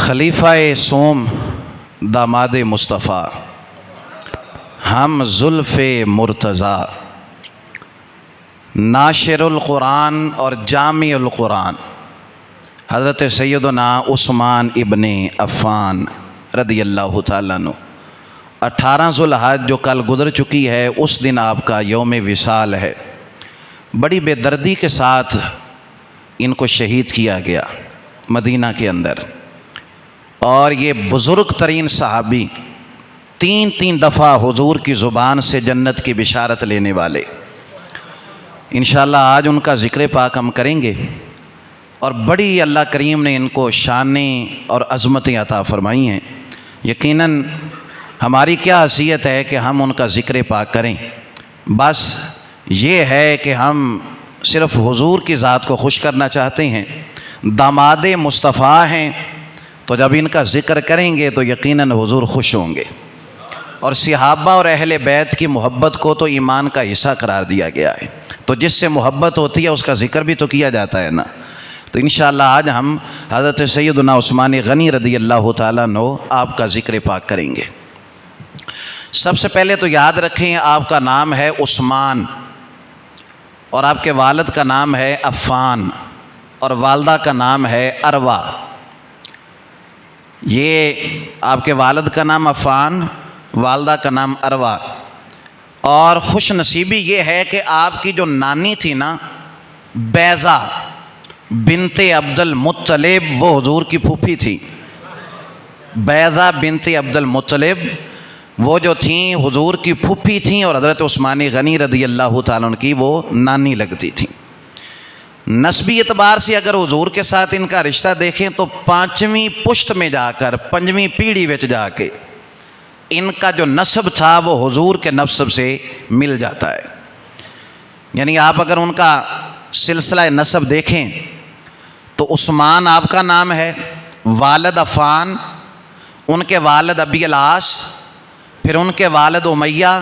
خلیفہ سوم داماد مصطفیٰ ہم زلف مرتضیٰ ناشر القرآن اور جامع القرآن حضرت سیدنا عثمان ابن عفان رضی اللہ تعالیٰ عنہ 18 ذوالحج جو کل گزر چکی ہے، اس دن آپ کا یوم وصال ہے۔ بڑی بے دردی کے ساتھ ان کو شہید کیا گیا مدینہ کے اندر، اور یہ بزرگ ترین صحابی تین دفعہ حضور کی زبان سے جنت کی بشارت لینے والے، انشاءاللہ آج ان کا ذکر پاک ہم کریں گے، اور بڑی اللہ کریم نے ان کو شانیں اور عظمتیں عطا فرمائی ہیں۔ یقیناً ہماری کیا حیثیت ہے کہ ہم ان کا ذکر پاک کریں، بس یہ ہے کہ ہم صرف حضور کی ذات کو خوش کرنا چاہتے ہیں، داماد مصطفیٰ ہیں، تو جب ان کا ذکر کریں گے تو یقیناً حضور خوش ہوں گے۔ اور صحابہ اور اہل بیت کی محبت کو تو ایمان کا حصہ قرار دیا گیا ہے، تو جس سے محبت ہوتی ہے اس کا ذکر بھی تو کیا جاتا ہے نا۔ تو انشاءاللہ آج ہم حضرت سیدنا عثمان غنی رضی اللہ تعالیٰ عنہ آپ کا ذکر پاک کریں گے۔ سب سے پہلے تو یاد رکھیں آپ کا نام ہے عثمان، اور آپ کے والد کا نام ہے عفان، اور والدہ کا نام ہے اروا۔ یہ آپ کے والد کا نام عفان، والدہ کا نام اروا، اور خوش نصیبی یہ ہے کہ آپ کی جو نانی تھی نا بیضہ بنت عبد المطلب، وہ حضور کی پھوپھی تھی۔ بیضہ بنت عبد المطلب وہ جو تھیں حضور کی پھوپھی تھیں، اور حضرت عثمان غنی رضی اللہ تعالیٰ عنہ کی وہ نانی لگتی تھیں۔ نسبی اعتبار سے اگر حضور کے ساتھ ان کا رشتہ دیکھیں تو 5ویں پشت میں جا کر 5ویں پیڑھی وچ جا کے ان کا جو نسب تھا وہ حضور کے نسب سے مل جاتا ہے۔ یعنی آپ اگر ان کا سلسلہ نسب دیکھیں تو عثمان آپ کا نام ہے، والد عفان، ان کے والد ابی العاص، پھر ان کے والد امیہ،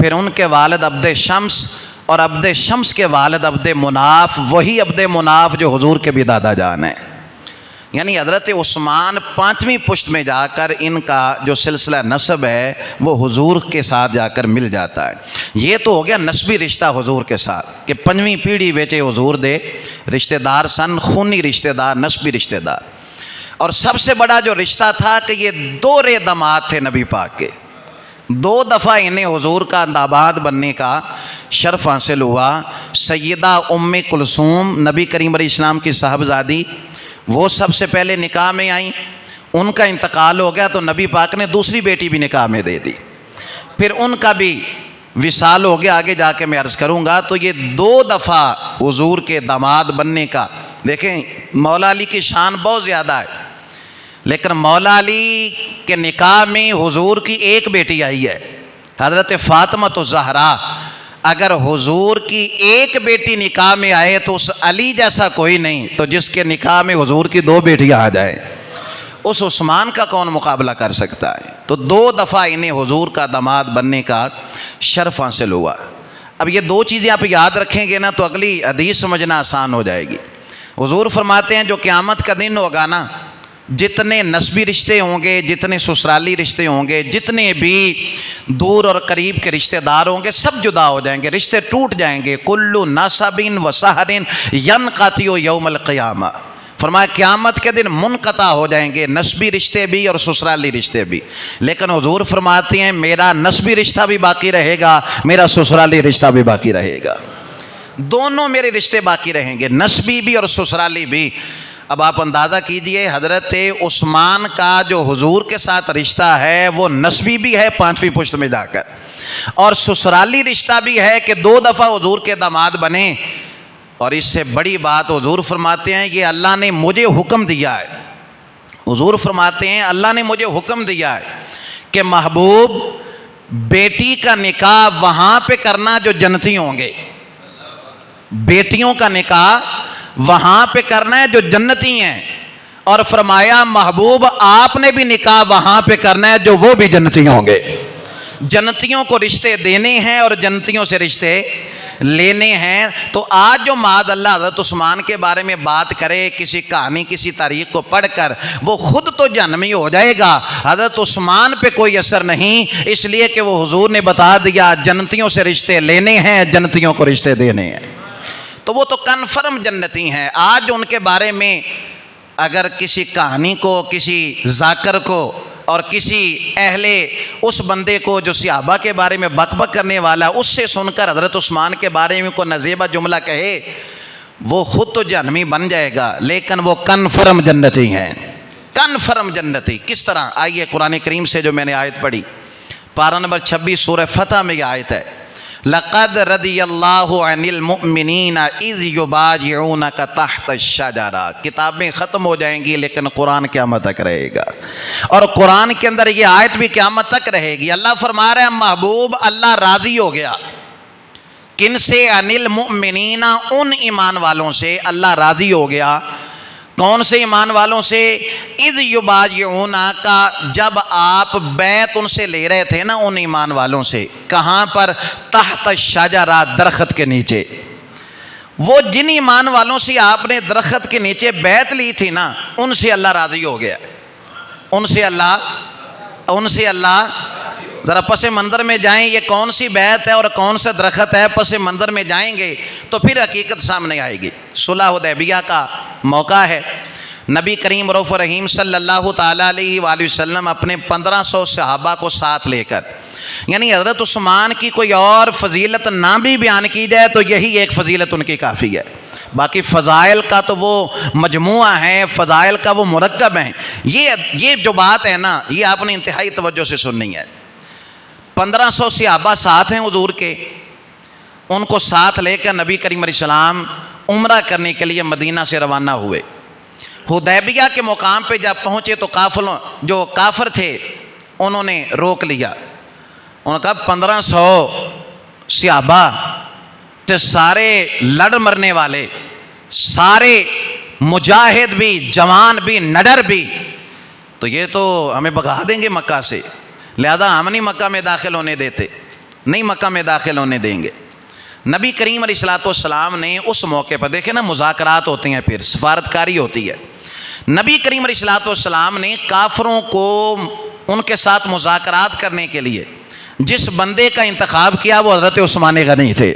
پھر ان کے والد عبد شمس، اور عبد شمس کے والد عبد مناف، وہی عبد مناف جو حضور کے بھی دادا جان ہیں۔ یعنی حضرت عثمان 5ویں پشت میں جا کر ان کا جو سلسلہ نسب ہے وہ حضور کے ساتھ جا کر مل جاتا ہے۔ یہ تو ہو گیا نسبی رشتہ حضور کے ساتھ کہ 5ویں پیڑھی ویچے حضور دے رشتہ دار سن، خونی رشتہ دار، نسبی رشتہ دار۔ اور سب سے بڑا جو رشتہ تھا کہ یہ 2 داماد تھے نبی پاک کے، 2 دفعہ انہیں حضور کا داماد بننے کا شرف حاصل ہوا۔ سیدہ ام کلثوم نبی کریم علیہ السلام کی صاحبزادی، وہ سب سے پہلے نکاح میں آئیں، ان کا انتقال ہو گیا تو نبی پاک نے دوسری بیٹی بھی نکاح میں دے دی، پھر ان کا بھی وصال ہو گیا، آگے جا کے میں عرض کروں گا۔ تو یہ 2 دفعہ حضور کے داماد بننے کا، دیکھیں مولا علی کی شان بہت زیادہ ہے، لیکن مولا علی کے نکاح میں حضور کی ایک بیٹی آئی ہے، حضرت فاطمہ الزہرا۔ اگر حضور کی ایک بیٹی نکاح میں آئے تو اس علی جیسا کوئی نہیں، تو جس کے نکاح میں حضور کی 2 بیٹیاں آ جائیں اس عثمان کا کون مقابلہ کر سکتا ہے؟ تو 2 دفعہ انہیں حضور کا داماد بننے کا شرف حاصل ہوا۔ اب یہ 2 چیزیں آپ یاد رکھیں گے نا تو اگلی حدیث سمجھنا آسان ہو جائے گی۔ حضور فرماتے ہیں جو قیامت کا دن ہوگا نا، جتنے نسبی رشتے ہوں گے، جتنے سسرالی رشتے ہوں گے، جتنے بھی دور اور قریب کے رشتہ دار ہوں گے، سب جدا ہو جائیں گے، رشتے ٹوٹ جائیں گے۔ کل نسب و سحر ینقطع یوم القیامہ، فرمایا قیامت کے دن منقطع ہو جائیں گے نسبی رشتے بھی اور سسرالی رشتے بھی، لیکن حضور فرماتے ہیں میرا نسبی رشتہ بھی باقی رہے گا، میرا سسرالی رشتہ بھی باقی رہے گا، دونوں میرے رشتے باقی رہیں گے، نسبی بھی اور سسرالی بھی۔ اب آپ اندازہ کیجئے حضرت عثمان کا جو حضور کے ساتھ رشتہ ہے وہ نسبی بھی ہے 5ویں پشت میں جا کر، اور سسرالی رشتہ بھی ہے کہ 2 دفعہ حضور کے داماد بنے۔ اور اس سے بڑی بات حضور فرماتے ہیں یہ اللہ نے مجھے حکم دیا ہے، حضور فرماتے ہیں اللہ نے مجھے حکم دیا ہے کہ محبوب بیٹی کا نکاح وہاں پہ کرنا جو جنتی ہوں گے، بیٹیوں کا نکاح وہاں پہ کرنا ہے جو جنتی ہیں، اور فرمایا محبوب آپ نے بھی نکاح وہاں پہ کرنا ہے جو وہ بھی جنتی ہوں گے۔ جنتیوں کو رشتے دینے ہیں اور جنتیوں سے رشتے لینے ہیں، تو آج جو معاذ اللہ حضرت عثمان کے بارے میں بات کرے کسی کہانی کسی تاریخ کو پڑھ کر، وہ خود تو جہنمی ہو جائے گا، حضرت عثمان پہ کوئی اثر نہیں، اس لیے کہ وہ حضور نے بتا دیا جنتیوں سے رشتے لینے ہیں، جنتیوں کو رشتے دینے ہیں، تو وہ تو کنفرم جنتی ہیں۔ آج ان کے بارے میں اگر کسی کہانی کو، کسی ذاکر کو اور کسی اہل اس بندے کو جو صحابہ کے بارے میں بک بک کرنے والا، اس سے سن کر حضرت عثمان کے بارے میں کوئی نزیبہ جملہ کہے، وہ خود تو جہنمی بن جائے گا، لیکن وہ کنفرم جنتی ہیں، کنفرم جنتی۔ کس طرح؟ آئیے قرآن کریم سے جو میں نے آیت پڑھی، پارہ نمبر 26 سورہ فتح میں یہ آیت ہے، لَقَدْ رَضِيَ اللَّهُ عَنِ الْمُؤْمِنِينَ إِذْ يُبَايِعُونَكَ تَحْتَ الشَّجَرَةِ۔ کتابیں ختم ہو جائیں گی لیکن قرآن قیامت تک رہے گا، اور قرآن کے اندر یہ آیت بھی قیامت تک رہے گی۔ اللہ فرما رہا ہے محبوب اللہ راضی ہو گیا، کن سے؟ عن المؤمنین، ان ایمان والوں سے اللہ راضی ہو گیا۔ کون سے ایمان والوں سے؟ اذ یبایعونک، جب آپ بیعت ان سے لے رہے تھے نا، ان ایمان والوں سے۔ کہاں پر؟ تحت الشجرہ، درخت کے نیچے۔ وہ جن ایمان والوں سے آپ نے درخت کے نیچے بیعت لی تھی نا، ان سے اللہ راضی ہو گیا، ان سے اللہ ذرا پس منظر میں جائیں، یہ کون سی بیعت ہے اور کون سا درخت ہے، پس منظر میں جائیں گے تو پھر حقیقت سامنے آئے گی۔ صلح حدیبیہ کا موقع ہے، نبی کریم رؤوف رحیم صلی اللہ تعالیٰ علیہ وآلہ وسلم اپنے 1500 صحابہ کو ساتھ لے کر، یعنی حضرت عثمان کی کوئی اور فضیلت نہ بھی بیان کی جائے تو یہی ایک فضیلت ان کی کافی ہے، باقی فضائل کا تو وہ مجموعہ ہے، فضائل کا وہ مرکب ہیں۔ یہ جو بات ہے نا، یہ آپ نے انتہائی توجہ سے سننی ہے۔ 1500 صحابہ ساتھ ہیں حضور کے، ان کو ساتھ لے کر نبی کریم علیہ السلام عمرہ کرنے کے لیے مدینہ سے روانہ ہوئے۔ حدیبیہ کے مقام پہ جب پہنچے تو جو کافر تھے انہوں نے روک لیا، انہوں نے کہا 1500 صحابہ تے سارے لڑ مرنے والے، سارے مجاہد بھی، جوان بھی، نڈر بھی، تو یہ تو ہمیں بھگا دیں گے مکہ سے، لہذا ہم نہیں مکہ میں داخل ہونے دیتے، نہیں مکہ میں داخل ہونے دیں گے۔ نبی کریم علیہ السلام نے اس موقع پر، دیکھیں نا مذاکرات ہوتے ہیں، پھر سفارتکاری ہوتی ہے، نبی کریم علیہ السلام نے کافروں کو ان کے ساتھ مذاکرات کرنے کے لیے جس بندے کا انتخاب کیا وہ حضرت عثمان غنی تھے۔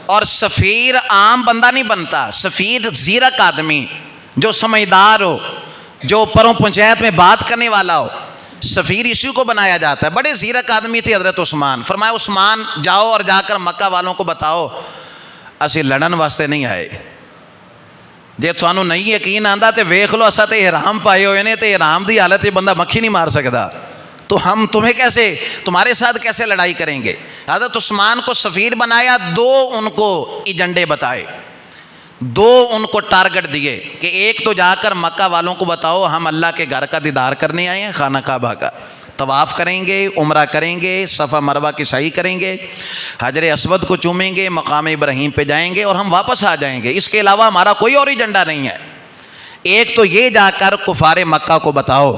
اور سفیر عام بندہ نہیں بنتا، سفیر زیرک آدمی جو سمجھدار ہو، جو پروں پنچایت میں بات کرنے والا ہو، سفیر اسی کو بنایا جاتا ہے۔ بڑے زیرک آدمی تھے حضرت عثمان، فرمایا عثمان جاؤ اور جا کر مکہ والوں کو بتاؤ اسی لڑن واسطے نہیں آئے، جے تھانوں نہیں یقین آندا تے ویکھ لو، اسا تے احرام پائے ہوئے نے، تے احرام دی حالت بندہ مکھی نہیں مار سکدا، تو ہم تمہیں کیسے، تمہارے ساتھ کیسے لڑائی کریں گے۔ حضرت عثمان کو سفیر بنایا، دو ان کو ایجنڈے بتائے، دو ان کو ٹارگٹ دیے کہ ایک تو جا کر مکہ والوں کو بتاؤ ہم اللہ کے گھر کا دیدار کرنے آئے ہیں، خانہ کعبہ کا طواف کریں گے، عمرہ کریں گے، صفا مروہ کی سعی کریں گے، حجر اسود کو چومیں گے، مقام ابراہیم پہ جائیں گے اور ہم واپس آ جائیں گے، اس کے علاوہ ہمارا کوئی اور ایجنڈا نہیں ہے۔ ایک تو یہ جا کر کفار مکہ کو بتاؤ،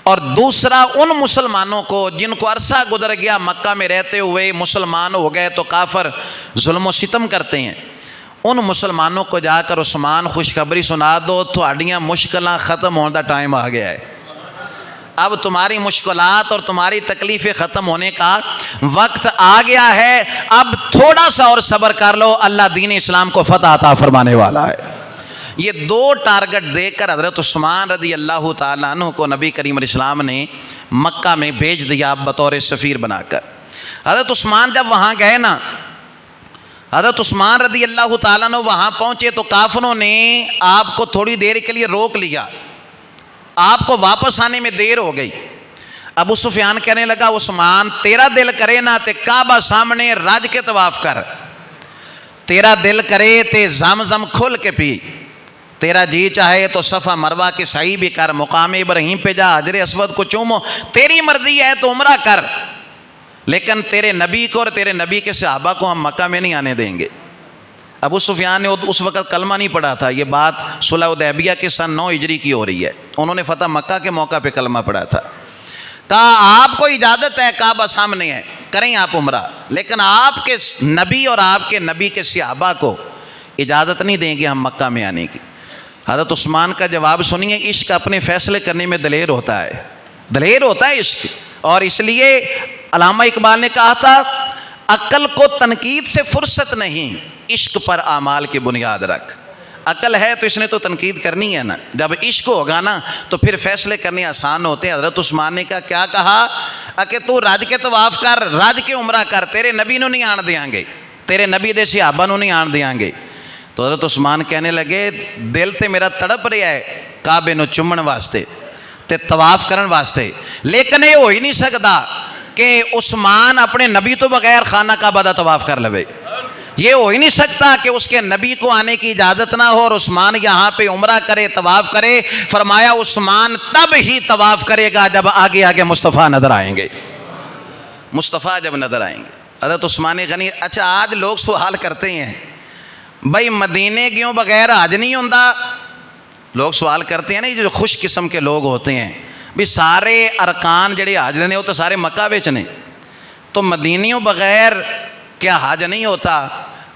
اور دوسرا ان مسلمانوں کو جن کو عرصہ گزر گیا مکہ میں رہتے ہوئے مسلمان ہو گئے تو کافر ظلم و ستم کرتے ہیں، ان مسلمانوں کو جا کر عثمان خوشخبری سنا دو تھوڑیاں مشکلاں ختم ہونے کا ٹائم آ گیا ہے، اب تمہاری مشکلات اور تمہاری تکلیفیں ختم ہونے کا وقت آ گیا ہے، اب تھوڑا سا اور صبر کر لو، اللہ دین اسلام کو فتح عطا فرمانے والا ہے۔ یہ دو ٹارگٹ دے کر حضرت عثمان رضی اللہ تعالیٰ عنہ کو نبی کریم علیہ السلام نے مکہ میں بھیج دیا بطور سفیر بنا کر۔ حضرت عثمان جب وہاں گئے نا، حضرت عثمان رضی اللہ تعالیٰ عنہ وہاں پہنچے تو کافروں نے آپ کو تھوڑی دیر کے لیے روک لیا، آپ کو واپس آنے میں دیر ہو گئی۔ ابو سفیان کہنے لگا عثمان تیرا دل کرے نا تے کعبہ سامنے رج کے طواف کر، تیرا دل کرے تے زمزم کھل کے پی، تیرا جی چاہے تو صفا مروہ کی سعی بھی کر، مقام ابراہیم پہ جا، حجر اسود کو چومو، تیری مرضی ہے تو عمرہ کر، لیکن تیرے نبی کو اور تیرے نبی کے صحابہ کو ہم مکہ میں نہیں آنے دیں گے۔ ابو سفیان نے اس وقت کلمہ نہیں پڑھا تھا، یہ بات صلح حدیبیہ کے سن 9 ہجری کی ہو رہی ہے، انہوں نے فتح مکہ کے موقع پہ کلمہ پڑھا تھا۔ کہا آپ کو اجازت ہے، کعبہ سامنے ہے، کریں آپ عمرہ، لیکن آپ کے نبی اور آپ کے نبی کے صحابہ کو اجازت نہیں دیں گے ہم مکہ میں آنے کی۔ حضرت عثمان کا جواب سنیے، عشق اپنے فیصلے کرنے میں دلیر ہوتا ہے، دلیر ہوتا ہے عشق۔ اور اس لیے علامہ اقبال نے کہا تھا عقل کو تنقید سے فرصت نہیں، عشق پر اعمال کی بنیاد رکھ۔ عقل ہے تو اس نے تو تنقید کرنی ہے نا، جب عشق ہوگا نا تو پھر فیصلے کرنے آسان ہوتے ہیں۔ حضرت عثمان نے کیا کہا کہ تو راج کے طواف کر، راج کے عمرہ کر، تیرے نبی نو نہیں آن دیاں گے، تیرے نبی دے صحابہ نو نہیں آن دیاں گے۔ تو حضرت عثمان کہنے لگے دل تے میرا تڑپ رہا ہے کعبے نو چومن واسطے تے طواف کرن واسطے، لیکن یہ ہو ہی نہیں سکتا کہ عثمان اپنے نبی تو بغیر خانہ کعبہ دا طواف کر لے۔ یہ ہو ہی نہیں سکتا کہ اس کے نبی کو آنے کی اجازت نہ ہو اور عثمان یہاں پہ عمرہ کرے، طواف کرے۔ فرمایا عثمان تب ہی طواف کرے گا جب آگے آگے مصطفیٰ نظر آئیں گے، مصطفیٰ جب نظر آئیں گے۔ حضرت عثمان غنی، اچھا آج لوگ سوال کرتے ہیں بھائی مدینے گیوں بغیر حج نہیں ہوتا؟ لوگ سوال کرتے ہیں نا، یہ جو خوش قسم کے لوگ ہوتے ہیں بھی سارے ارکان جڑے حج نے وہ تو سارے مکہ وچ نے، تو مدینیوں بغیر کیا حج نہیں ہوتا؟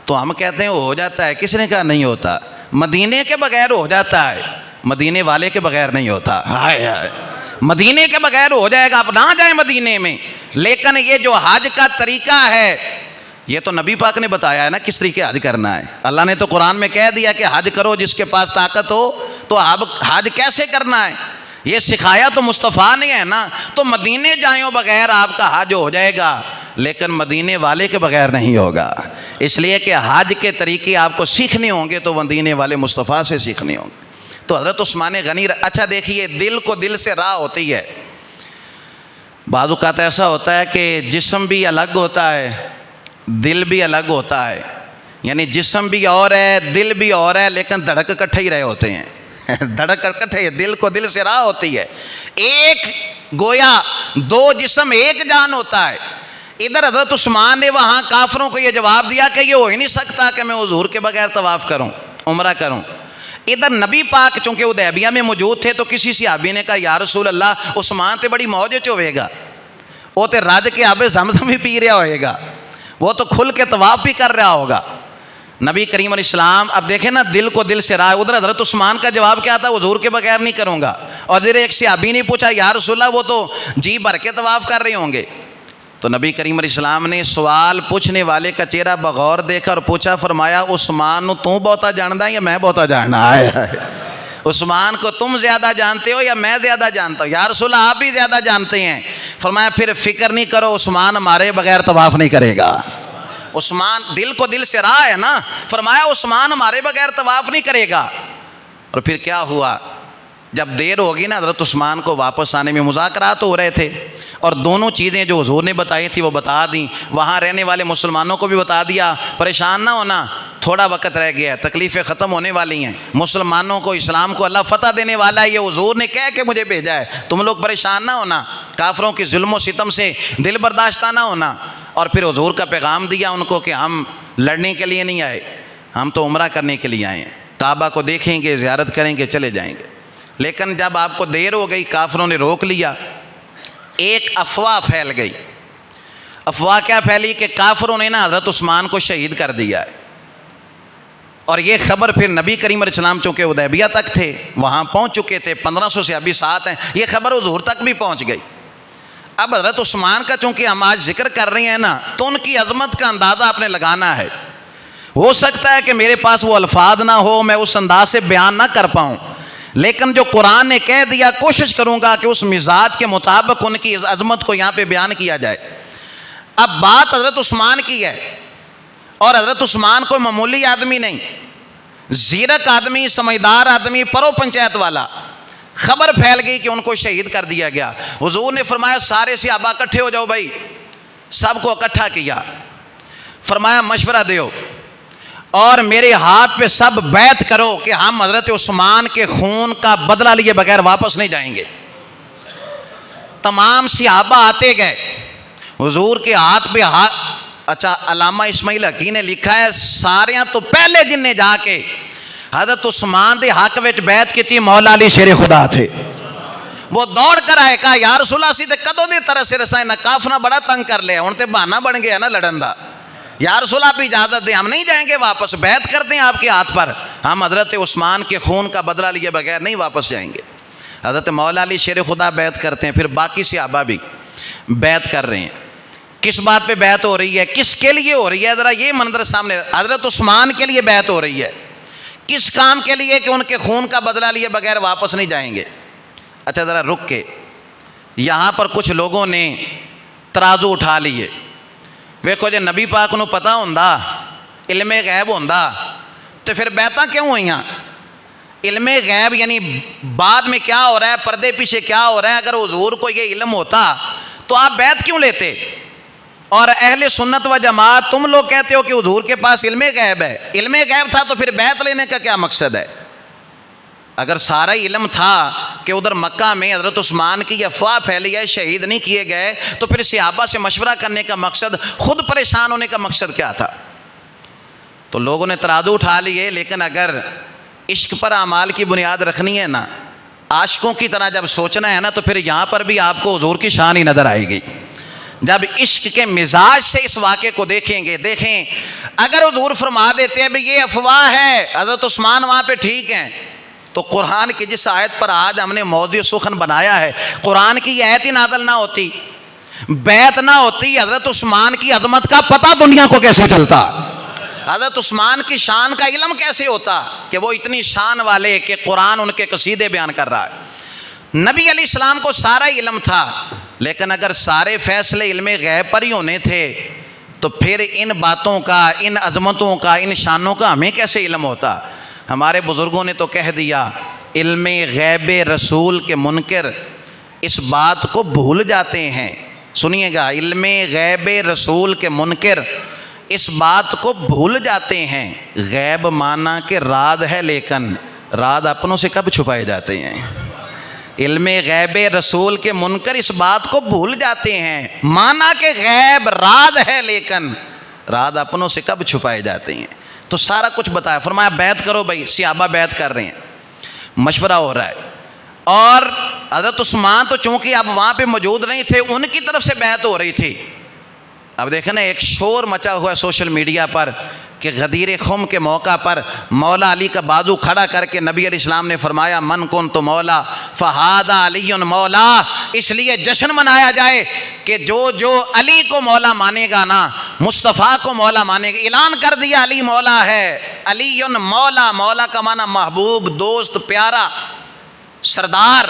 تو ہم کہتے ہیں ہو جاتا ہے۔ کس نے کہا نہیں ہوتا؟ مدینے کے بغیر ہو جاتا ہے، مدینے والے کے بغیر نہیں ہوتا۔ ہائے ہائے، مدینے کے بغیر ہو جائے گا، آپ نہ جائیں مدینے میں، لیکن یہ جو حج کا طریقہ ہے یہ تو نبی پاک نے بتایا ہے نا کس طریقے حج کرنا ہے۔ اللہ نے تو قرآن میں کہہ دیا کہ حج کرو جس کے پاس طاقت ہو، تو اب حج کیسے کرنا ہے یہ سکھایا تو مصطفیٰ نے ہے نا۔ تو مدینے جائیں بغیر آپ کا حج ہو جائے گا، لیکن مدینے والے کے بغیر نہیں ہوگا، اس لیے کہ حج کے طریقے آپ کو سیکھنے ہوں گے تو مدینے والے مصطفیٰ سے سیکھنے ہوں گے۔ تو حضرت عثمان غنی، اچھا دیکھیے دل کو دل سے راہ ہوتی ہے۔ بعض اوقات ایسا ہوتا ہے کہ جسم بھی الگ ہوتا ہے، دل بھی الگ ہوتا ہے، یعنی جسم بھی اور ہے دل بھی اور ہے، لیکن دھڑک اکٹھے ہی رہے ہوتے ہیں، دھڑک اکٹھے، دل کو دل سے راہ ہوتی ہے۔ ایک گویا دو جسم ایک جان ہوتا ہے۔ ادھر حضرت عثمان نے وہاں کافروں کو یہ جواب دیا کہ یہ ہو ہی نہیں سکتا کہ میں حضور کے بغیر طواف کروں، عمرہ کروں۔ ادھر نبی پاک چونکہ حدیبیہ میں موجود تھے تو کسی صحابی نے کہا یا رسول اللہ عثمان تے بڑی موج وچ ہوئے گا، وہ تے رج کے آب زمزم بھی پی رہا ہوئے گا، وہ تو کھل کے طواف بھی کر رہا ہوگا۔ نبی کریم علیہ السلام اب دیکھیں نا دل کو دل سے راہ۔ ادھر حضرت عثمان کا جواب کیا تھا؟ حضور کے بغیر نہیں کروں گا۔ اور ادھر ایک صحابی نے پوچھا یا رسول اللہ وہ تو جی بھر کے طواف کر رہے ہوں گے۔ تو نبی کریم علیہ السلام نے سوال پوچھنے والے کا چہرہ بغور دیکھا اور پوچھا، فرمایا عثمان تو بہتا جاندا یا میں بہتا جاننا ہے؟ عثمان کو تم زیادہ جانتے ہو یا میں زیادہ جانتا ہوں؟ یا رسول اللہ آپ بھی زیادہ جانتے ہیں۔ فرمایا پھر فکر نہیں کرو، عثمان ہمارے بغیر طواف نہیں کرے گا۔ عثمان دل کو دل سے راہ ہے نا، فرمایا عثمان ہمارے بغیر طواف نہیں کرے گا۔ اور پھر کیا ہوا؟ جب دیر ہوگی نا حضرت عثمان کو واپس آنے میں، مذاکرات ہو رہے تھے اور دونوں چیزیں جو حضور نے بتائی تھی وہ بتا دیں، وہاں رہنے والے مسلمانوں کو بھی بتا دیا۔ پریشان نہ ہونا، تھوڑا وقت رہ گیا ہے، تکلیفیں ختم ہونے والی ہیں، مسلمانوں کو اسلام کو اللہ فتح دینے والا ہے، یہ حضور نے کہہ کے مجھے بھیجا ہے، تم لوگ پریشان نہ ہونا، کافروں کی ظلم و ستم سے دل برداشتہ نہ ہونا۔ اور پھر حضور کا پیغام دیا ان کو کہ ہم لڑنے کے لیے نہیں آئے، ہم تو عمرہ کرنے کے لیے آئے ہیں، کعبہ کو دیکھیں گے، زیارت کریں گے، چلے جائیں گے۔ لیکن جب آپ کو دیر ہو گئی، کافروں نے روک لیا، ایک افواہ پھیل گئی۔ افواہ کیا پھیلی کہ کافروں نے نا حضرت عثمان کو شہید کر دیا ہے۔ اور یہ خبر پھر نبی کریم علیہ السلام چونکہ حدیبیہ تک تھے، وہاں پہنچ چکے تھے، 1500 صحابی ساتھ ہیں، یہ خبر حضور تک بھی پہنچ گئی۔ اب حضرت عثمان کا چونکہ ہم آج ذکر کر رہے ہیں نا، تو ان کی عظمت کا اندازہ آپ نے لگانا ہے۔ ہو سکتا ہے کہ میرے پاس وہ الفاظ نہ ہو، میں اس انداز سے بیان نہ کر پاؤں، لیکن جو قرآن نے کہہ دیا کوشش کروں گا کہ اس مزاج کے مطابق ان کی عظمت کو یہاں پہ بیان کیا جائے۔ اب بات حضرت عثمان کی ہے، اور حضرت عثمان کوئی معمولی آدمی نہیں، زیرک آدمی، سمجھدار آدمی، پرو پنچایت والا۔ خبر پھیل گئی کہ ان کو شہید کر دیا گیا۔ حضور نے فرمایا سارے صحابہ اکٹھے ہو جاؤ بھائی، سب کو اکٹھا کیا، فرمایا مشورہ دیو اور میرے ہاتھ پہ سب بیعت کرو کہ ہم حضرت عثمان کے خون کا بدلہ لیے بغیر واپس نہیں جائیں گے۔ تمام صحابہ آتے گئے، حضور کے ہاتھ پہ ہاتھ۔ اچھا علامہ اسماعیل حقی نے لکھا ہے ساریاں تو پہلے جن نے جا کے حضرت عثمان دے حق وچ بیعت کی تھی مولا علی شیر خدا تھے۔ وہ دوڑ کر آئے, کہا یا رسول اللہ سیدھے کدوں دی طرح سے رسائیں, نہ کافنا بڑا تنگ کر لیا, ہن تے بہانہ بن گیا نا لڑن دا. یا رسول اللہ آپ اجازت دیں, ہم نہیں جائیں گے واپس, بیعت کر دیں آپ کے ہاتھ پر, ہم حضرت عثمان کے خون کا بدلہ لیے بغیر نہیں واپس جائیں گے. حضرت مولا علی شیر خدا بیعت کرتے ہیں, پھر باقی صحابہ بھی بیعت کر رہے ہیں. کس بات پہ بیعت ہو رہی ہے, کس کے لیے ہو رہی ہے, ذرا یہ منظر سامنے. حضرت عثمان کے لیے بیعت ہو رہی ہے, کس کام کے لیے, کہ ان کے خون کا بدلہ لیے بغیر واپس نہیں جائیں گے. اچھا ذرا رک کے, یہاں پر کچھ لوگوں نے ترازو اٹھا لیے. ویکھو جے نبی پاک نو پتہ ہوندا, علم غیب ہوندا, تو پھر بیعتاں کیوں ہوئیاں؟ علم غیب یعنی بعد میں کیا ہو رہا ہے, پردے پیچھے کیا ہو رہا ہے, اگر حضور کو یہ علم ہوتا تو آپ بیعت کیوں لیتے؟ اور اہل سنت و جماعت تم لوگ کہتے ہو کہ حضور کے پاس علم غیب ہے. علم غیب تھا تو پھر بیعت لینے کا کیا مقصد ہے؟ اگر سارا علم تھا کہ ادھر مکہ میں حضرت عثمان کی افواہ پھیلی ہے, شہید نہیں کیے گئے, تو پھر صحابہ سے مشورہ کرنے کا مقصد, خود پریشان ہونے کا مقصد کیا تھا؟ تو لوگوں نے ترازو اٹھا لیے. لیکن اگر عشق پر اعمال کی بنیاد رکھنی ہے نا, عاشقوں کی طرح جب سوچنا ہے نا, تو پھر یہاں پر بھی آپ کو حضور کی شان ہی نظر آئے گی. جب عشق کے مزاج سے اس واقعے کو دیکھیں گے, دیکھیں اگر حضور فرما دیتے ہیں بھی یہ افواہ ہے, حضرت عثمان وہاں پہ ٹھیک ہیں, تو قرآن کی جس آیت پر آج ہم نے موضوع سخن بنایا ہے, قرآن کی یہ آیت ہی نازل نہ ہوتی, بیعت نہ ہوتی, حضرت عثمان کی عظمت کا پتہ دنیا کو کیسے چلتا, حضرت عثمان کی شان کا علم کیسے ہوتا کہ وہ اتنی شان والے کہ قرآن ان کے قصیدے بیان کر رہا ہے. نبی علیہ السلام کو سارا علم تھا, لیکن اگر سارے فیصلے علم غیب پر ہی ہونے تھے تو پھر ان باتوں کا, ان عظمتوں کا, ان شانوں کا ہمیں کیسے علم ہوتا؟ ہمارے بزرگوں نے تو کہہ دیا, علم غیب رسول کے منکر اس بات کو بھول جاتے ہیں. سنیے گا, علم غیب رسول کے منکر اس بات کو بھول جاتے ہیں. غیب مانا کہ راز ہے, لیکن راز اپنوں سے کب چھپائے جاتے ہیں. علم غیب رسول کے منکر اس بات کو بھول جاتے ہیں, مانا کہ غیب راز ہے, لیکن راز اپنوں سے کب چھپائے جاتے ہیں. تو سارا کچھ بتایا, فرمایا بیعت کرو بھائی. صحابہ بیعت کر رہے ہیں, مشورہ ہو رہا ہے, اور حضرت عثمان تو چونکہ اب وہاں پہ موجود نہیں تھے, ان کی طرف سے بیعت ہو رہی تھی. اب دیکھیں نا, ایک شور مچا ہوا ہے سوشل میڈیا پر کہ غدیر خم کے موقع پر مولا علی کا بازو کھڑا کر کے نبی علیہ السلام نے فرمایا, من کن تو مولا فہذا علی مولا, اس لیے جشن منایا جائے کہ جو علی کو مولا مانے گا نا, مصطفیٰ کو مولا مانے گا. اعلان کر دیا علی مولا ہے, علی مولا. مولا کا معنی محبوب, دوست, پیارا, سردار,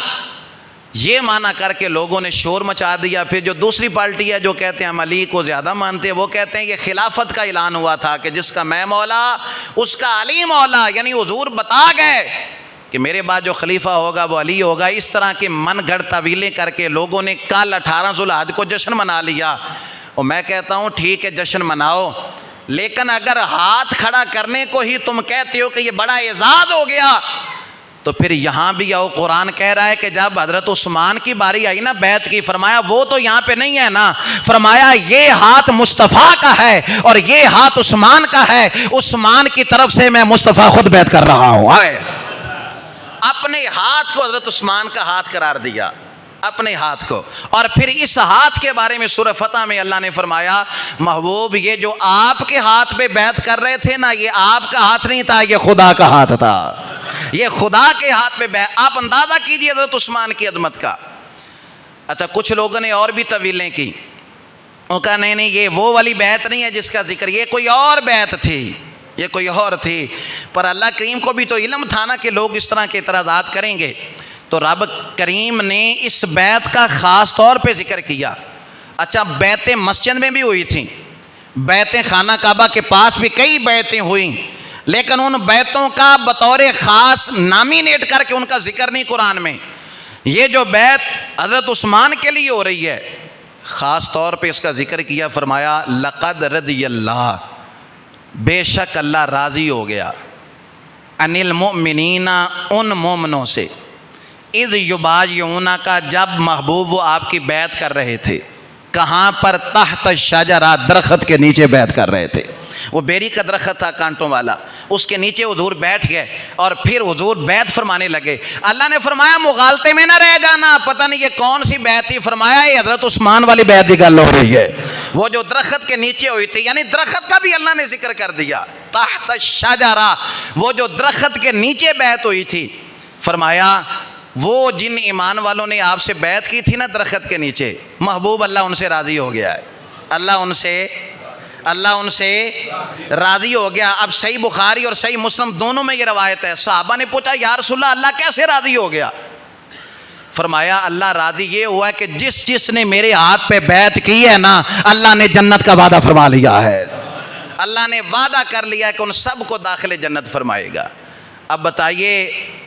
یہ معنی کر کے لوگوں نے شور مچا دیا. پھر جو دوسری پارٹی ہے جو کہتے ہیں ہم علی کو زیادہ مانتے ہیں, وہ کہتے ہیں یہ خلافت کا اعلان ہوا تھا کہ جس کا میں مولا اس کا علی مولا, یعنی حضور بتا گئے کہ میرے بعد جو خلیفہ ہوگا وہ علی ہوگا. اس طرح کے من گھڑ تعویلیں کر کے لوگوں نے کل 18 ذوالحج کو جشن منا لیا. اور میں کہتا ہوں ٹھیک ہے جشن مناؤ, لیکن اگر ہاتھ کھڑا کرنے کو ہی تم کہتے ہو کہ یہ بڑا اعزاز ہو گیا, تو پھر یہاں بھی آؤ. قرآن کہہ رہا ہے کہ جب حضرت عثمان کی باری آئی نا بیعت کی, فرمایا وہ تو یہاں پہ نہیں ہے نا, فرمایا یہ ہاتھ مصطفیٰ کا ہے اور یہ ہاتھ عثمان کا ہے, عثمان کی طرف سے میں مصطفیٰ خود بیعت کر رہا ہوں. اپنے ہاتھ کو حضرت عثمان کا ہاتھ قرار دیا, اپنے ہاتھ کو. اور پھر اس ہاتھ کے بارے میں سورہ فتح میں اللہ نے فرمایا, محبوب یہ جو آپ کے ہاتھ پہ بیعت کر رہے تھے نا, یہ آپ کا ہاتھ نہیں تھا, یہ خدا کا ہاتھ تھا, یہ خدا کے ہاتھ پہ بیعت. آپ اندازہ کیجئے حضرت عثمان کی عظمت کا. اچھا کچھ لوگوں نے اور بھی طویلیں کی, انہوں نے کہا نہیں یہ وہ والی بیعت نہیں ہے جس کا ذکر, یہ کوئی اور بیعت تھی, یہ کوئی اور تھی. پر اللہ کریم کو بھی تو علم تھا نا کہ لوگ اس طرح کے اعتراضات کریں گے, تو رب کریم نے اس بیعت کا خاص طور پہ ذکر کیا. اچھا بیعتیں مسجد میں بھی ہوئی تھیں, بیعتیں خانہ کعبہ کے پاس بھی کئی بیعتیں ہوئیں, لیکن ان بیعتوں کا بطور خاص نامینیٹ کر کے ان کا ذکر نہیں قرآن میں. یہ جو بیعت حضرت عثمان کے لیے ہو رہی ہے, خاص طور پہ اس کا ذکر کیا, فرمایا لقد رضی اللہ, بے شک اللہ راضی ہو گیا, عن المؤمنین, ان مومنوں سے, اذ یبایعونک, کا جب محبوب وہ آپ کی بیعت کر رہے تھے. کہاں پر؟ تحت الشجرہ, درخت کے نیچے بیعت کر رہے تھے. وہ بیری کا درخت تھا کانٹوں والا, اس کے نیچے حضور بیٹھ گئے اور پھر حضور بیعت فرمانے لگے. اللہ نے فرمایا مغالطے میں نہ رہ جانا, پتہ نہیں یہ کون سی بیعت تھی. فرمایا یہ حضرت عثمان والی بیعت کی گل ہو رہی ہے, وہ جو درخت کے نیچے ہوئی تھی. یعنی درخت کا بھی اللہ نے ذکر کر دیا, تحت الشجرہ, وہ جو درخت کے نیچے بیعت ہوئی تھی. فرمایا وہ جن ایمان والوں نے آپ سے بیعت کی تھی نا درخت کے نیچے, محبوب اللہ ان سے راضی ہو گیا ہے. اللہ ان سے راضی ہو گیا. اب صحیح بخاری اور صحیح مسلم دونوں میں یہ روایت ہے. صحابہ نے پوچھا یا رسول اللہ کیسے راضی ہو گیا؟ فرمایا اللہ راضی یہ ہوا ہے کہ جس نے میرے ہاتھ پہ بیعت کی ہے نا, اللہ نے جنت کا وعدہ فرما لیا ہے. اللہ نے وعدہ کر لیا ہے کہ ان سب کو داخل جنت فرمائے گا. اب بتائیے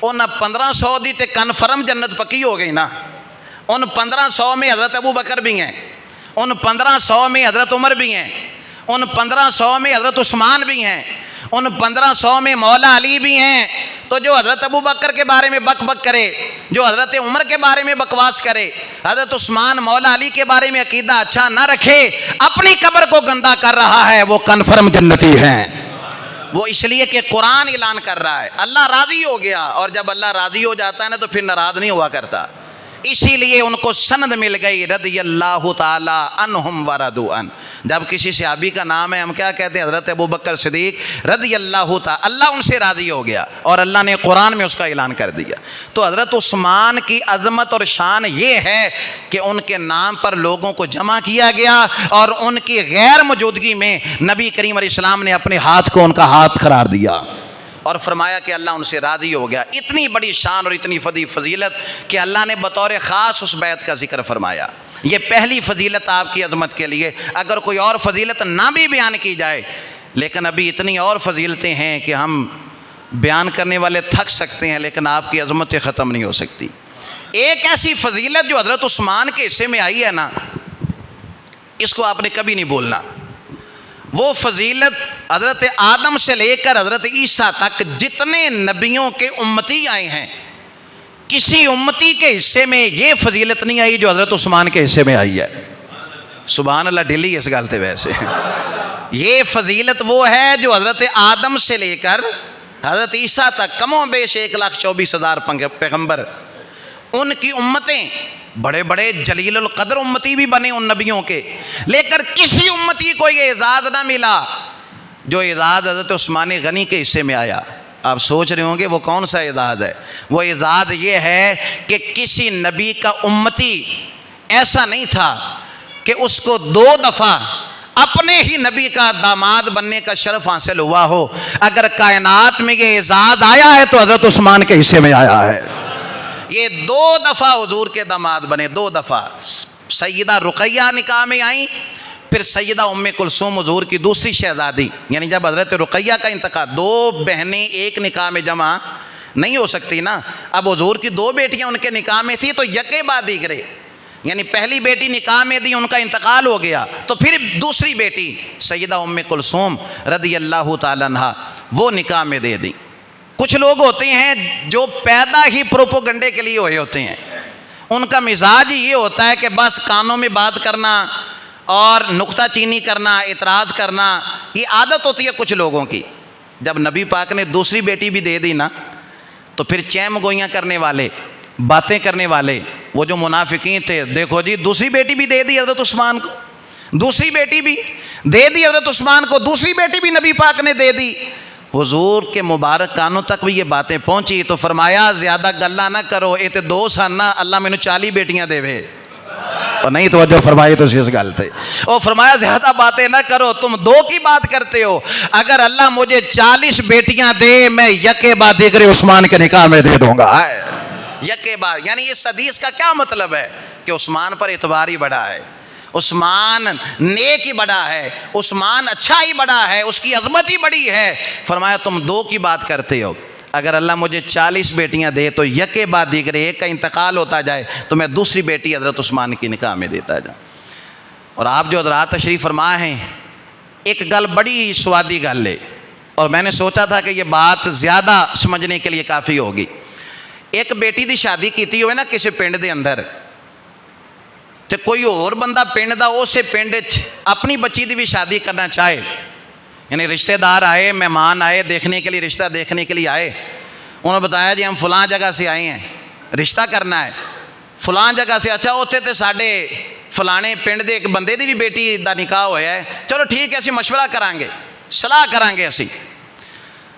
ان 1500 دی تے کنفرم جنت پکی ہو گئی نا. ان 1500 میں حضرت ابو بکر بھی ہیں, ان 1500 میں حضرت عمر بھی ہیں, ان 1500 میں حضرت عثمان بھی ہیں, ان 1500 میں مولا علی بھی ہیں. تو جو حضرت ابو بکر کے بارے میں بک بک کرے, جو حضرت عمر کے بارے میں بکواس کرے, حضرت عثمان مولا علی کے بارے میں عقیدہ اچھا نہ رکھے, اپنی قبر کو گندہ کر رہا ہے, وہ کنفرم جنتی ہیں. وہ اس لیے کہ قرآن اعلان کر رہا ہے. اللہ راضی ہو گیا, اور جب اللہ راضی ہو جاتا ہے نا تو پھر ناراض نہیں ہوا کرتا. اسی لیے ان کو سند مل گئی رضی اللہ تعالی عنہم ورضوا عنہ. جب کسی صحابی کا نام ہے ہم کیا کہتے ہیں؟ حضرت ابو بکر صدیق رضی اللہ تعالی, اللہ ان سے راضی ہو گیا اور اللہ نے قرآن میں اس کا اعلان کر دیا. تو حضرت عثمان کی عظمت اور شان یہ ہے کہ ان کے نام پر لوگوں کو جمع کیا گیا, اور ان کی غیر موجودگی میں نبی کریم علیہ السلام نے اپنے ہاتھ کو ان کا ہاتھ قرار دیا اور فرمایا کہ اللہ ان سے راضی ہو گیا. اتنی بڑی شان اور اتنی فضیلت کہ اللہ نے بطور خاص اس بیعت کا ذکر فرمایا. یہ پہلی فضیلت آپ کی عظمت کے لیے. اگر کوئی اور فضیلت نہ بھی بیان کی جائے, لیکن ابھی اتنی اور فضیلتیں ہیں کہ ہم بیان کرنے والے تھک سکتے ہیں, لیکن آپ کی عظمتیں ختم نہیں ہو سکتی. ایک ایسی فضیلت جو حضرت عثمان کے حصے میں آئی ہے نا, اس کو آپ نے کبھی نہیں بولنا. وہ فضیلت حضرت آدم سے لے کر حضرت عیسیٰ تک جتنے نبیوں کے امتی آئے ہیں, کسی امتی کے حصے میں یہ فضیلت نہیں آئی جو حضرت عثمان کے حصے میں آئی ہے. سبحان اللہ, ڈیلی اس گالتے ویسے. یہ فضیلت وہ ہے جو حضرت آدم سے لے کر حضرت عیسیٰ تک کم و بیش 1,24,000 پیغمبر, ان کی امتیں, بڑے بڑے جلیل القدر امتی بھی بنے ان نبیوں کے, لیکن کسی امتی کو یہ اعزاز نہ ملا جو اعزاز حضرت عثمان غنی کے حصے میں آیا. آپ سوچ رہے ہوں گے وہ کون سا اعزاز ہے؟ وہ اعزاز یہ ہے کہ کسی نبی کا امتی ایسا نہیں تھا کہ اس کو 2 دفعہ اپنے ہی نبی کا داماد بننے کا شرف حاصل ہوا ہو. اگر کائنات میں یہ اعزاز آیا ہے تو حضرت عثمان کے حصے میں آیا ہے. یہ 2 دفعہ حضور کے داماد بنے, 2 دفعہ. سیدہ رقیہ نکاح میں آئیں, پھر سیدہ ام کلثوم حضور کی دوسری شہزادی. یعنی جب حضرت رقیہ کا انتقال, 2 بہنیں ایک نکاح میں جمع نہیں ہو سکتی نا. اب حضور کی 2 بیٹیاں ان کے نکاح میں تھی تو یکے بعد دیگرے, یعنی پہلی بیٹی نکاح میں دی, ان کا انتقال ہو گیا, تو پھر دوسری بیٹی سیدہ ام کلثوم رضی اللہ تعالیٰ عنہا وہ نکاح میں دے دی. کچھ لوگ ہوتے ہیں جو پیدا ہی پروپوگنڈے کے لیے ہوئے ہوتے ہیں, ان کا مزاج ہی یہ ہوتا ہے کہ بس کانوں میں بات کرنا اور نکتہ چینی کرنا, اعتراض کرنا, یہ عادت ہوتی ہے کچھ لوگوں کی. جب نبی پاک نے دوسری بیٹی بھی دے دی نا, تو پھر چیم گوئیاں کرنے والے, باتیں کرنے والے, وہ جو منافقین تھے, دیکھو جی دوسری بیٹی بھی دے دی حضرت عثمان کو, دوسری بیٹی بھی دے دی حضرت عثمان کو, دوسری بیٹی بھی نبی پاک نے دے دی. حضور کے مبارک کانوں تک بھی یہ باتیں پہنچی تو فرمایا زیادہ گلا نہ کرو, یہ تو 2 سن نا, اللہ مینوں 40 بیٹیاں دے وے. اور نہیں توجہ فرمائی تو اس گل تے, اور فرمایا زیادہ باتیں نہ کرو, تم 2 کی بات کرتے ہو, اگر اللہ مجھے 40 بیٹیاں دے میں یکے بعد دیگرے عثمان کے نکاح میں دے دوں گا. یکے بعد, یعنی اس حدیث کا کیا مطلب ہے کہ عثمان پر اعتبار ہی بڑا ہے, عثمان نیک ہی بڑا ہے, عثمان اچھا ہی بڑا ہے, اس کی عظمت ہی بڑی ہے. فرمایا تم 2 کی بات کرتے ہو, اگر اللہ مجھے 40 بیٹیاں دے تو یکے بعد دیگرے ایک کا انتقال ہوتا جائے تو میں دوسری بیٹی حضرت عثمان کی نکاح میں دیتا جاؤں. اور آپ جو حضرات تشریف فرما ہیں, ایک گل بڑی سوادی گل ہے, اور میں نے سوچا تھا کہ یہ بات زیادہ سمجھنے کے لیے کافی ہوگی. ایک بیٹی دی شادی کیتی ہوئے نا کسی پنڈ دے اندر, تے کوئی اور بندہ پنڈ دا اسے پنڈ اپنی بچی دی بھی شادی کرنا چاہے, یعنی رشتہ دار آئے, مہمان آئے دیکھنے کے لیے, رشتہ دیکھنے کے لیے آئے. انہوں نے بتایا جی ہم فلاں جگہ سے آئے ہیں, رشتہ کرنا ہے فلاں جگہ سے. اچھا اتنے تو ساڈے فلانے پنڈ دے ایک بندے دی بھی بیٹی دا نکاح ہویا ہے, چلو ٹھیک ہے اسی مشورہ کریں گے, صلاح کریں گے اسی.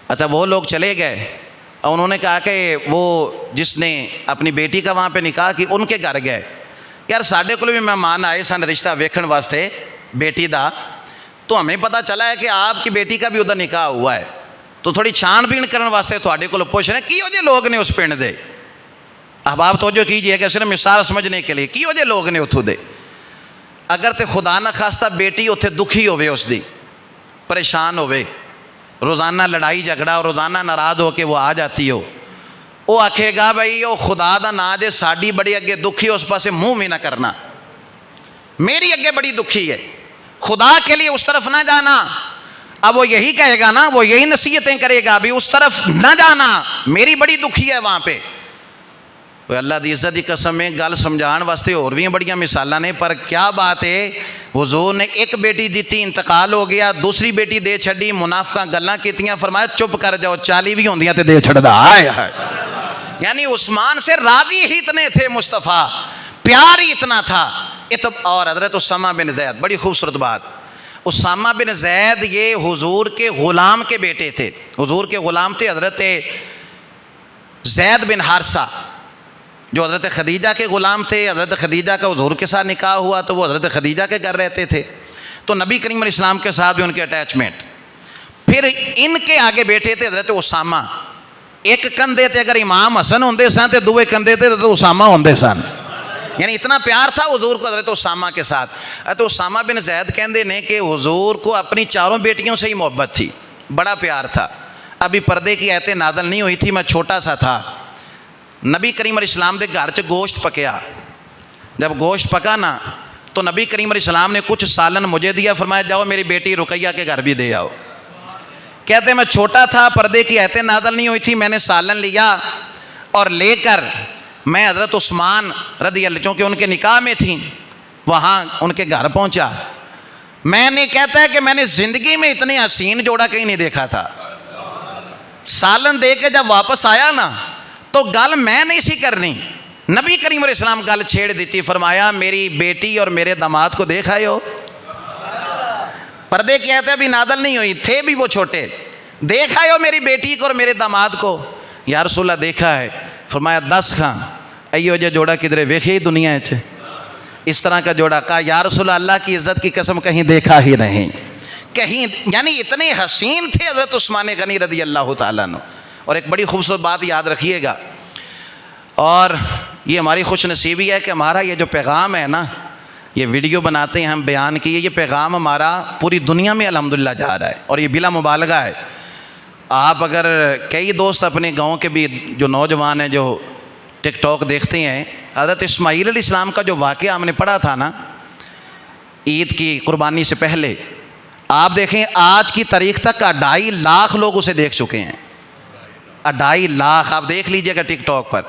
اچھا وہ لوگ چلے گئے اور انہوں نے کہا کہ وہ جس نے اپنی بیٹی کا وہاں پہ نکاح کی ان کے گھر گئے, یار ساڈے کو بھی مہمان آئے سن رشتہ ویکھن واسطے بیٹی دا, تو ہمیں پتہ چلا ہے کہ آپ کی بیٹی کا بھی ادھر نکاح ہوا ہے, تو تھوڑی چھان بین کرنے واسطے تھوڑے کو پوچھ رہے ہیں کیوں جے لوگ نے اس پنڈ دے. احباب توجہ کیجئے کہ صرف مثال سمجھنے کے لیے, کیوں جے لوگ نے اتھو دے. اگر تے خدا نہ خواستہ بیٹی اتھے دکھی ہوئے, اس دی پریشان ہوئے, روزانہ لڑائی جھگڑا اور روزانہ ناراض ہو کے وہ آ جاتی ہو, وہ آکھے گا بھائی وہ خدا دا نا دے ساڈی بڑی اگے دکھی, اس پاسے منہ بھی نہ کرنا, میری اگے بڑی دکھی ہے, خدا کے لیے اس طرف نہ جانا. اب وہ یہی کہے گا نا, وہ یہی نصیحتیں کرے گا بھی اس طرف نہ جانا, میری بڑی دکھی ہے وہاں پہ. اللہ دی عزت دی قسم ہے گل سمجھان واسطے اور بھی بڑیاں مثالاں نے, پر کیا بات ہے حضور نے ایک بیٹی دیتی, انتقال ہو گیا, دوسری بیٹی دے چھڑی, منافقاں گلاں کیتیاں, فرمایا چپ کر جاؤ, 40 بھی ہوندیاں تے دے چھڑدا. آئے ہائے, یعنی عثمان سے راضی ہی اتنے تھے مصطفیٰ, پیار ہی اتنا تھا. اور حضرت اسامہ بن زید, بڑی خوبصورت بات, اسامہ بن زید یہ حضور کے غلام کے بیٹے تھے. حضور کے غلام تھے حضرت زید بن حارثہ, جو حضرت خدیجہ کے غلام تھے. حضرت خدیجہ کا حضور کے ساتھ نکاح ہوا تو وہ حضرت خدیجہ کے گھر رہتے تھے, تو نبی کریم علیہ السلام کے ساتھ بھی ان کے اٹیچمنٹ. پھر ان کے آگے بیٹھے تھے حضرت اسامہ, ایک کندھے تے اگر امام حسن ہوندے سن تے دوے کندھے تے حضرت اسامہ ہوندے سن. یعنی اتنا پیار تھا حضور کو حضرت اسامہ کے ساتھ. حضرت اسامہ بن زید کہندے نے کہ حضور کو اپنی چاروں بیٹیوں سے ہی محبت تھی, بڑا پیار تھا. ابھی پردے کی آیتیں نازل نہیں ہوئی تھی, میں چھوٹا سا تھا. نبی کریم علیہ السلام دے گھر چ گوشت پکیا, جب گوشت پکا نا تو نبی کریم علیہ السلام نے کچھ سالن مجھے دیا, فرمایا جاؤ میری بیٹی رقیہ کے گھر بھی دے آؤ. کہتے میں چھوٹا تھا, پردے کی آیتیں نازل نہیں ہوئی تھی, میں نے سالن لیا اور لے کر میں حضرت عثمان رضی اللہ, چونکہ ان کے نکاح میں تھیں, وہاں ان کے گھر پہنچا. میں نے کہتا ہے کہ میں نے زندگی میں اتنے حسین جوڑا کہیں نہیں دیکھا تھا. سالن دے کے جب واپس آیا نا تو گل میں نہیں سی کرنی, نبی کریم علیہ السلام گل چھیڑ دیتی, فرمایا میری بیٹی اور میرے داماد کو دیکھا ہو. پردے کی آیتیں بھی نازل نہیں ہوئی, تھے بھی وہ چھوٹے, دیکھا ہو میری بیٹی کو اور میرے داماد کو. یا رسول اللہ دیکھا ہے. فرمایا 10 خان ایو جے جوڑا کدھرے ویکھے ہی دنیا ہے, اس طرح کا جوڑا. کہا یا رسول اللہ کی عزت کی قسم کہیں دیکھا ہی نہیں کہیں. یعنی اتنے حسین تھے حضرت عثمان غنی رضی اللہ تعالیٰ عنہ. اور ایک بڑی خوبصورت بات یاد رکھیے گا, اور یہ ہماری خوش نصیبی ہے کہ ہمارا یہ جو پیغام ہے نا, یہ ویڈیو بناتے ہیں ہم بیان کیے, یہ پیغام ہمارا پوری دنیا میں الحمدللہ جا رہا ہے, اور یہ بلا مبالغہ ہے. آپ اگر کئی دوست اپنے گاؤں کے بھی جو نوجوان ہیں جو ٹک ٹاک دیکھتے ہیں, حضرت اسماعیل علیہ السلام کا جو واقعہ ہم نے پڑھا تھا نا عید کی قربانی سے پہلے, آپ دیکھیں آج کی تاریخ تک 2.5 لاکھ لوگ اسے دیکھ چکے ہیں. 2.5 لاکھ آپ دیکھ لیجئے گا ٹک ٹاک پر.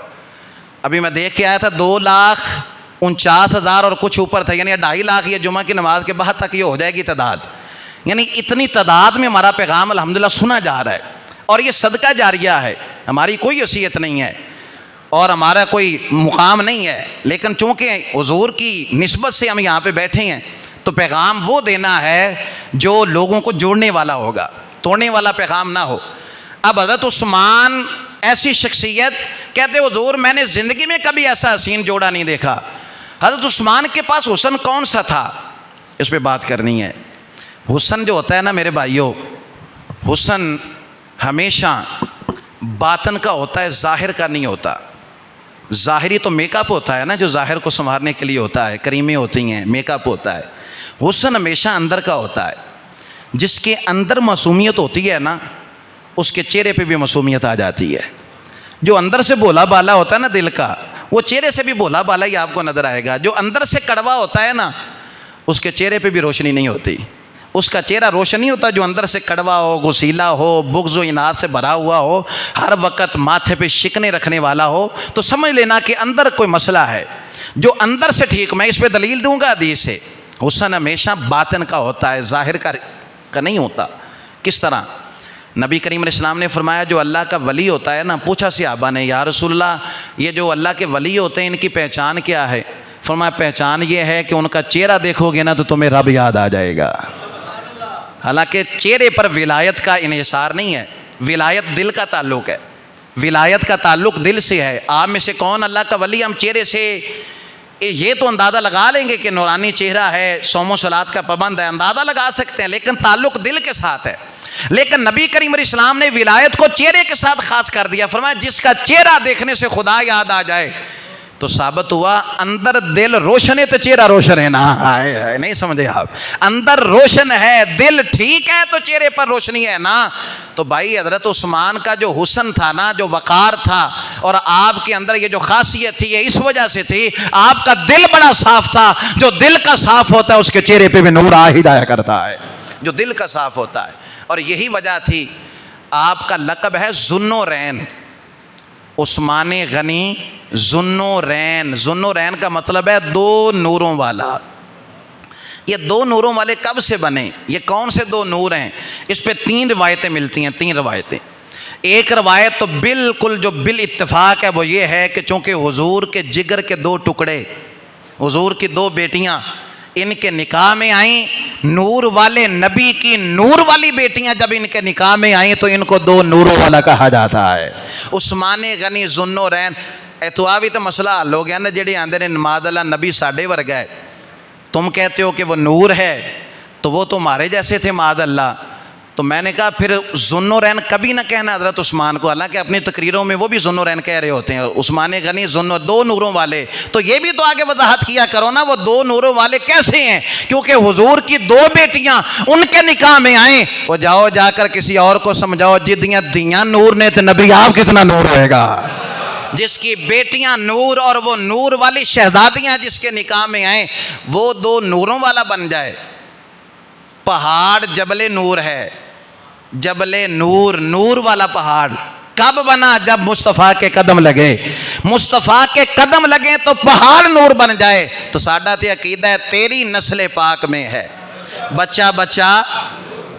ابھی میں دیکھ کے آیا تھا 2,49,000 اور کچھ اوپر تھا, یعنی 2.5 لاکھ یہ جمعہ کی نماز کے بعد تک یہ ہو جائے گی تعداد. یعنی اتنی تعداد میں ہمارا پیغام الحمدللہ سنا جا رہا ہے, اور یہ صدقہ جاریہ ہے, ہماری کوئی حیثیت نہیں ہے اور ہمارا کوئی مقام نہیں ہے, لیکن چونکہ حضور کی نسبت سے ہم یہاں پہ بیٹھے ہیں تو پیغام وہ دینا ہے جو لوگوں کو جوڑنے والا ہوگا, توڑنے والا پیغام نہ ہو. اب حضرت عثمان ایسی شخصیت, کہتے حضور میں نے زندگی میں کبھی ایسا حسین جوڑا نہیں دیکھا. حضرت عثمان کے پاس حسن کون سا تھا, اس پہ بات کرنی ہے. حسن جو ہوتا ہے نا میرے بھائیوں, حسن ہمیشہ باطن کا ہوتا ہے, ظاہر کا نہیں ہوتا. ظاہری تو میک اپ ہوتا ہے نا, جو ظاہر کو سنوارنے کے لیے ہوتا ہے, کریمیں ہوتی ہیں, میک اپ ہوتا ہے. حسن ہمیشہ اندر کا ہوتا ہے. جس کے اندر معصومیت ہوتی ہے نا اس کے چہرے پہ بھی معصومیت آ جاتی ہے. جو اندر سے بولا بالا ہوتا ہے نا دل کا, وہ چہرے سے بھی بولا بالا ہی آپ کو نظر آئے گا. جو اندر سے کڑوا ہوتا ہے نا اس کے چہرے پہ بھی روشنی نہیں ہوتی, اس کا چہرہ روشن نہیں ہوتا. جو اندر سے کڑوا ہو, غصیلا ہو, بغض و عناد سے بھرا ہوا ہو, ہر وقت ماتھے پہ شکنے رکھنے والا ہو, تو سمجھ لینا کہ اندر کوئی مسئلہ ہے. جو اندر سے ٹھیک, میں اس پہ دلیل دوں گا حدیث سے. حسن ہمیشہ باطن کا ہوتا ہے, ظاہر کا نہیں ہوتا. کس طرح؟ نبی کریم علیہ السلام نے فرمایا جو اللہ کا ولی ہوتا ہے نا، پوچھا صحابہ نے یا رسول اللہ یہ جو اللہ کے ولی ہوتے ہیں ان کی پہچان کیا ہے؟ فرمایا پہچان یہ ہے کہ ان کا چہرہ دیکھو گے نا تو تمہیں رب یاد آ جائے گا۔ حالانکہ چہرے پر ولایت کا انحصار نہیں ہے، ولایت دل کا تعلق ہے، ولایت کا تعلق دل سے ہے۔ آپ میں سے کون اللہ کا ولی ہم چہرے سے یہ تو اندازہ لگا لیں گے کہ نورانی چہرہ ہے، صوم و صلات کا پابند ہے، اندازہ لگا سکتے ہیں، لیکن تعلق دل کے ساتھ ہے۔ لیکن نبی کریم علیہ السلام نے ولایت کو چہرے کے ساتھ خاص کر دیا، فرمایا جس کا چہرہ دیکھنے سے خدا یاد آ جائے تو ثابت ہوا اندر دل روشن ہے تو چہرہ روشن ہے نا۔ نہیں سمجھے آپ؟ اندر روشن ہے، دل ٹھیک ہے تو چہرے پر روشنی ہے نا۔ تو بھائی حضرت عثمان کا جو حسن تھا نا، جو وقار تھا، اور آپ کے اندر یہ جو خاصیت تھی یہ اس وجہ سے تھی آپ کا دل بڑا صاف تھا۔ جو دل کا صاف ہوتا ہے اس کے چہرے پہ بھی نور آ ہی جایا کرتا ہے، جو دل کا صاف ہوتا ہے۔ اور یہی وجہ تھی آپ کا لقب ہے ذوالنورین، عثمان غنی ذوالنورین۔ ذوالنورین کا مطلب ہے دو نوروں والا۔ یہ دو نوروں والے کب سے بنے؟ یہ کون سے دو نور ہیں؟ اس پہ 3 روایتیں ملتی ہیں، 3 روایتیں۔ ایک روایت تو بالکل جو بالاتفاق ہے وہ یہ ہے کہ چونکہ حضور کے جگر کے 2 ٹکڑے، حضور کی 2 بیٹیاں ان کے نکاح میں آئیں، نور والے نبی کی نور والی بیٹیاں جب ان کے نکاح میں آئیں تو ان کو 2 نوروں والا کہا جاتا ہے، عثمان غنی ذوالنورین۔ تو بھی تو مسئلہ حل ہو گیا نا، جڑے آندے نے نماز اللہ نبی ساڈے ورگا ہے، تم کہتے ہو کہ وہ نور ہے تو وہ تمہارے جیسے تھے معاذ اللہ۔ تو میں نے کہا پھر ذوالنورین کبھی نہ کہنا حضرت عثمان کو، حالانکہ اپنی تقریروں میں وہ بھی ذوالنورین کہہ رہے ہوتے ہیں، عثمان غنی ذوالنورین 2 نوروں والے۔ تو یہ بھی تو آگے وضاحت کیا کرو نا وہ 2 نوروں والے کیسے ہیں؟ کیونکہ حضور کی 2 بیٹیاں ان کے نکاح میں آئیں۔ وہ جاؤ جا کر کسی اور کو سمجھاؤ جدیاں دیاں نور نے تو نبی آپ کتنا نور ہوئے گا۔ جس کی بیٹیاں نور اور وہ نور والی شہزادیاں جس کے نکاح میں آئیں وہ 2 نوروں والا بن جائے۔ پہاڑ جبل نور ہے، جبل نور، نور والا پہاڑ کب بنا؟ جب مصطفیٰ کے قدم لگے، مصطفیٰ کے قدم لگے تو پہاڑ نور بن جائے۔ تو ساڈا تے عقیدہ ہے تیری نسل پاک میں ہے بچہ بچہ،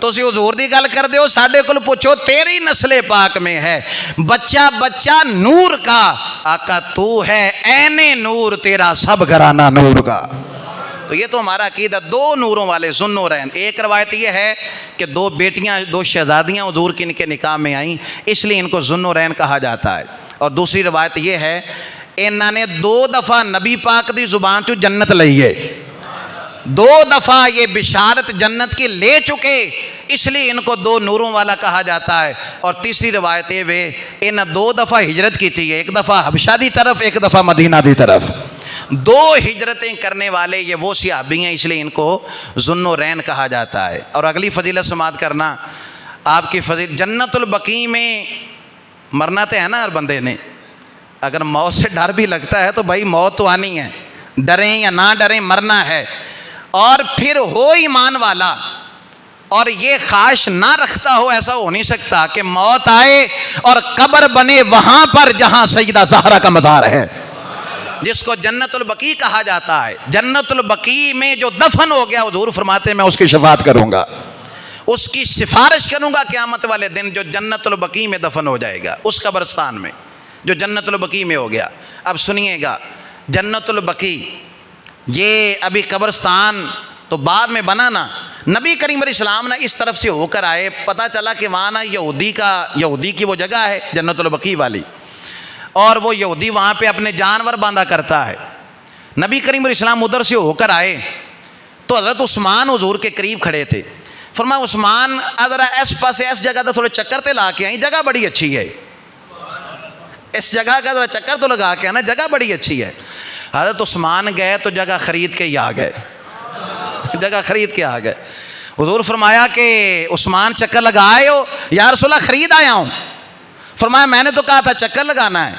تسی حضور دی گل کر دیو، ساڈے کول پوچھو تیری نسل پاک میں ہے بچہ بچہ نور کا، آقا تو ہے عین نور، تیرا سب گھرانہ نور کا۔ تو یہ تو ہمارا عقیدہ 2 نوروں والے ذوالنورین۔ ایک روایت یہ ہے کہ 2 بیٹیاں 2 شہزادیاں حضور کی ان کے نکاح میں آئیں، اس لیے ان کو ذوالنورین کہا جاتا ہے۔ اور دوسری روایت یہ ہے انہوں نے 2 دفعہ نبی پاک دی زبان چو جنت لئی ہے، 2 دفعہ یہ بشارت جنت کی لے چکے، اس لیے ان کو 2 نوروں والا کہا جاتا ہے۔ اور تیسری روایت یہ ان 2 دفعہ ہجرت کی تھی، ایک دفعہ حبشہ دی طرف، ایک دفعہ مدینہ دی طرف، 2 ہجرتیں کرنے والے یہ وہ صحابی ہیں، اس لیے ان کو ذوالنورین کہا جاتا ہے۔ اور اگلی فضیلت سماعت کرنا، آپ کی فضیلت جنت البقیع میں مرنا تو ہے نا ہر بندے نے، اگر موت سے ڈر بھی لگتا ہے تو بھائی موت تو آنی ہے، ڈریں یا نہ ڈریں مرنا ہے۔ اور پھر ہو ایمان والا اور یہ خواہش نہ رکھتا ہو، ایسا ہو نہیں سکتا کہ موت آئے اور قبر بنے وہاں پر جہاں سیدہ زہرا کا مزار ہے، جس کو جنت البقیع کہا جاتا ہے۔ جنت البقیع میں جو دفن ہو گیا، حضور فرماتے ہیں میں اس کی شفاعت کروں گا، اس کی سفارش کروں گا قیامت والے دن، جو جنت البقیع میں دفن ہو جائے گا، اس قبرستان میں جو جنت البقیع میں ہو گیا۔ اب سنیے گا، جنت البقیع یہ ابھی قبرستان تو بعد میں بنا نا، نبی کریم علیہ السلام نے اس طرف سے ہو کر آئے، پتہ چلا کہ وہاں نا یہودی کی وہ جگہ ہے جنت البقیع والی، اور وہ یہودی وہاں پہ اپنے جانور باندھا کرتا ہے۔ نبی کریم علیہ السلام ادھر سے ہو کر آئے تو حضرت عثمان حضور کے قریب کھڑے تھے۔ فرمایا عثمان ذرا اس پاس اس جگہ تو تھوڑے چکر تے لا کے آئیں، جگہ بڑی اچھی ہے، اس جگہ کا ذرا چکر تو لگا کے آنا، جگہ بڑی اچھی ہے۔ حضرت عثمان گئے تو جگہ خرید کے ہی آ گئے، جگہ خرید کے آ گئے۔ حضور فرمایا کہ عثمان چکر لگائے ہو؟ یا رسول اللہ خرید آیا ہوں۔ فرمایا میں نے تو کہا تھا چکر لگانا ہے۔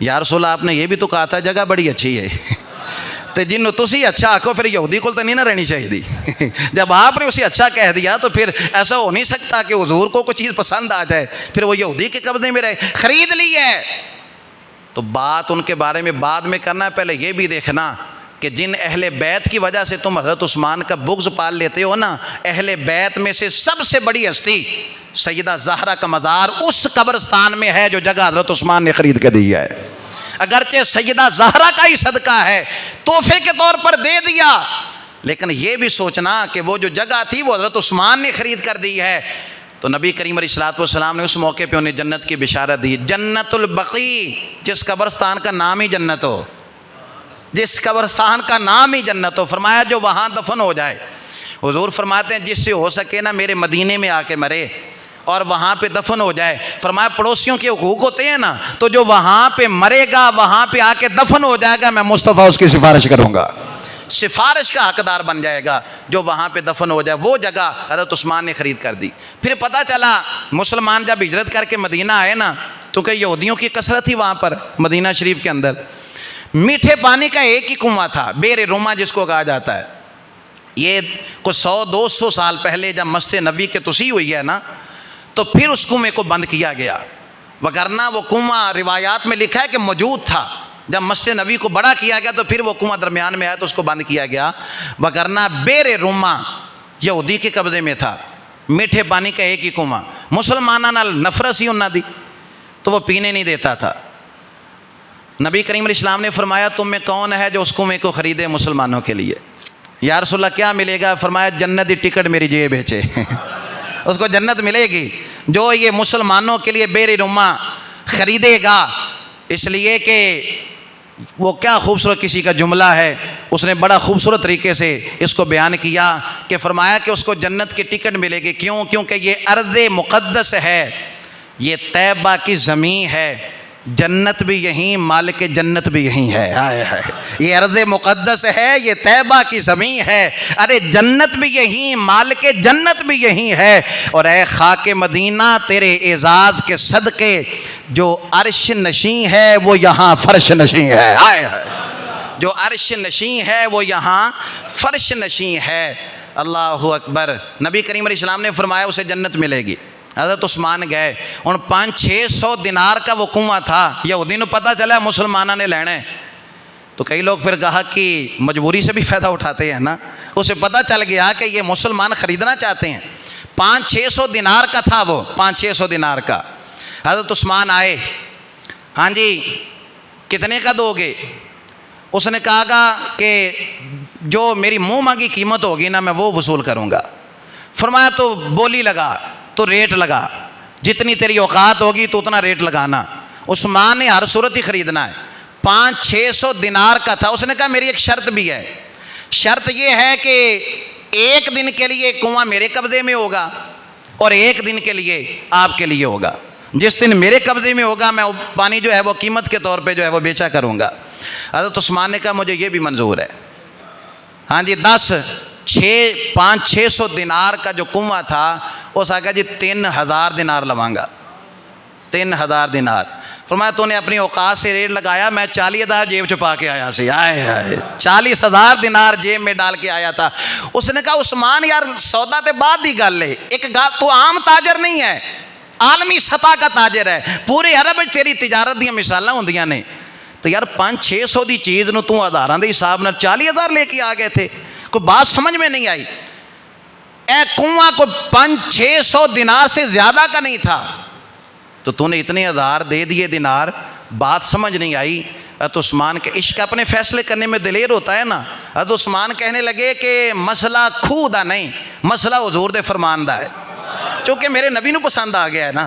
یا رسول اللہ آپ نے یہ بھی تو کہا تھا جگہ بڑی اچھی ہے۔ تو جنوں تسی اچھا آکھو پھر یہودی کو تو نہیں نہ رہنی چاہیے دی۔ جب آپ نے اسے اچھا کہہ دیا تو پھر ایسا ہو نہیں سکتا کہ حضور کو کوئی چیز پسند آ جائے پھر وہ یہودی کے قبضے میں رہے۔ خرید لی ہے تو بات ان کے بارے میں بعد میں کرنا ہے، پہلے یہ بھی دیکھنا کہ جن اہل بیت کی وجہ سے تم حضرت عثمان کا بغض پال لیتے ہو نا، اہل بیت میں سے سب سے بڑی ہستی سیدہ زہرا کا مزار اس قبرستان میں ہے جو جگہ حضرت عثمان نے خرید کے دی ہے۔ اگرچہ سیدہ زہرا کا ہی صدقہ ہے، تحفے کے طور پر دے دیا، لیکن یہ بھی سوچنا کہ وہ جو جگہ تھی وہ حضرت عثمان نے خرید کر دی ہے۔ تو نبی کریم علیہ الصلوۃ والسلام نے اس موقع پہ انہیں جنت کی بشارت دی، جنت البقیع، جس قبرستان کا نام ہی جنت ہو، جس قبرستان کا نام ہی جنت ہو، فرمایا جو وہاں دفن ہو جائے، حضور فرماتے ہیں جس سے ہو سکے نا میرے مدینے میں آ کے مرے اور وہاں پہ دفن ہو جائے۔ فرمایا پڑوسیوں کے حقوق ہوتے ہیں نا، تو جو وہاں پہ مرے گا وہاں پہ آ کے دفن ہو جائے گا، میں مصطفیٰ اس کی سفارش کروں گا، سفارش کا حقدار بن جائے گا، جو وہاں پہ دفن ہو جائے۔ وہ جگہ حضرت عثمان نے خرید کر دی۔ پھر پتہ چلا مسلمان جب ہجرت کر کے مدینہ آئے نا، تو کہ یہودیوں کی کثرت تھی وہاں پر مدینہ شریف کے اندر، میٹھے پانی کا ایک ہی کنواں تھا، بیر روما جس کو کہا جاتا ہے۔ یہ کچھ 100-200 سال پہلے جب مسجد نبوی کے توسیع ہوئی ہے نا، تو پھر اس کنویں کو بند کیا گیا، وگرنہ وہ کنواں روایات میں لکھا ہے کہ موجود تھا۔ جب مسجد نبوی کو بڑا کیا گیا تو پھر وہ کنواں درمیان میں آیا تو اس کو بند کیا گیا، وگرنہ بیر روما یہودی کے قبضے میں تھا، میٹھے پانی کا ایک ہی کنواں۔ مسلمانوں نال نفرت سی انہاں دی، تو وہ پینے نہیں دیتا تھا۔ نبی کریم علیہ السلام نے فرمایا تم میں کون ہے جو اس کنویں کو خریدے مسلمانوں کے لیے؟ یا رسول اللہ کیا ملے گا؟ فرمایا جنت کی ٹکٹ میری جیب بیچے اس کو جنت ملے گی جو یہ مسلمانوں کے لیے بیر روما خریدے گا۔ اس لیے کہ وہ کیا خوبصورت کسی کا جملہ ہے، اس نے بڑا خوبصورت طریقے سے اس کو بیان کیا کہ فرمایا کہ اس کو جنت کی ٹکٹ ملے گی۔ کیوں؟ کیونکہ یہ ارض مقدس ہے، یہ طیبہ کی زمین ہے، جنت بھی یہیں، مالک جنت بھی یہیں ہے۔ یہ ارض مقدس ہے، یہ طیبہ کی زمین ہے، ارے جنت بھی یہیں، مالک جنت بھی یہیں ہے۔ اور اے خاک مدینہ تیرے اعزاز کے صدقے جو عرش نشین ہے وہ یہاں فرش نشین ہے، جو عرش نشین ہے وہ یہاں فرش نشین ہے۔ اللہ اکبر۔ نبی کریم علیہ السلام نے فرمایا اسے جنت ملے گی۔ حضرت عثمان گئے، ان 500-600 دینار کا وہ کنواں تھا، یہودی نے پتہ چلا مسلمانوں نے لینا ہے، تو کئی لوگ پھر گاہک کی مجبوری سے بھی فائدہ اٹھاتے ہیں نا، اسے پتہ چل گیا کہ یہ مسلمان خریدنا چاہتے ہیں۔ 500-600 دینار کا تھا وہ، 500-600 دینار کا۔ حضرت عثمان آئے، ہاں جی کتنے کا دو گے؟ اس نے کہا کہ جو میری منہ مانگی قیمت ہوگی نا میں وہ وصول کروں گا۔ فرمایا تو بولی لگا، تو ریٹ لگا، جتنی تیری اوقات ہوگی تو اتنا ریٹ لگانا۔ عثمان نے ہر صورت ہی خریدنا ہے۔ 500-600 دینار کا تھا۔ اس نے کہا میری ایک شرط بھی ہے، شرط یہ ہے کہ ایک دن کے لیے کنواں میرے قبضے میں ہوگا اور ایک دن کے لیے آپ کے لیے ہوگا۔ جس دن میرے قبضے میں ہوگا میں پانی جو ہے وہ قیمت کے طور پہ جو ہے وہ بیچا کروں گا۔ حضرت عثمان نے کہا مجھے یہ بھی منظور ہے۔ ہاں جی 500-600 دینار کا جو کنواں تھا، اس آگا جی 3000 دینار لواں گا، 3000 دینار۔ فرمایا تو نے اپنی اوقات سے ریٹ لگایا، میں 40,000 جیب چھپا کے آیا سی، 40,000 دینار جیب میں ڈال کے آیا تھا۔ اس نے کہا عثمان یار سودا تے بعد دی گل ہے، ایک گل تو عام تاجر نہیں ہے، عالمی سطح کا تاجر ہے، پورے عرب تیری تجارت دیا مثالاں ہوندیاں نے، تو یار 500-600 دی چیز نو تو ہزاراں دے حساب نال 40,000 لے کے آ گئے تھے، کوئی بات سمجھ میں نہیں آئی۔ اے کنواں کو 500-600 دینار سے زیادہ کا نہیں تھا، تو نے اتنے ہزار دے دیے دینار، بات سمجھ نہیں آئی۔ حضرت عثمان کے عشق اپنے فیصلے کرنے میں دلیر ہوتا ہے نا۔ حضرت عثمان کہنے لگے کہ مسئلہ کھو دا نہیں، مسئلہ حضور دے فرمان دا ہے، چونکہ میرے نبی نو پسند آ گیا ہے نا،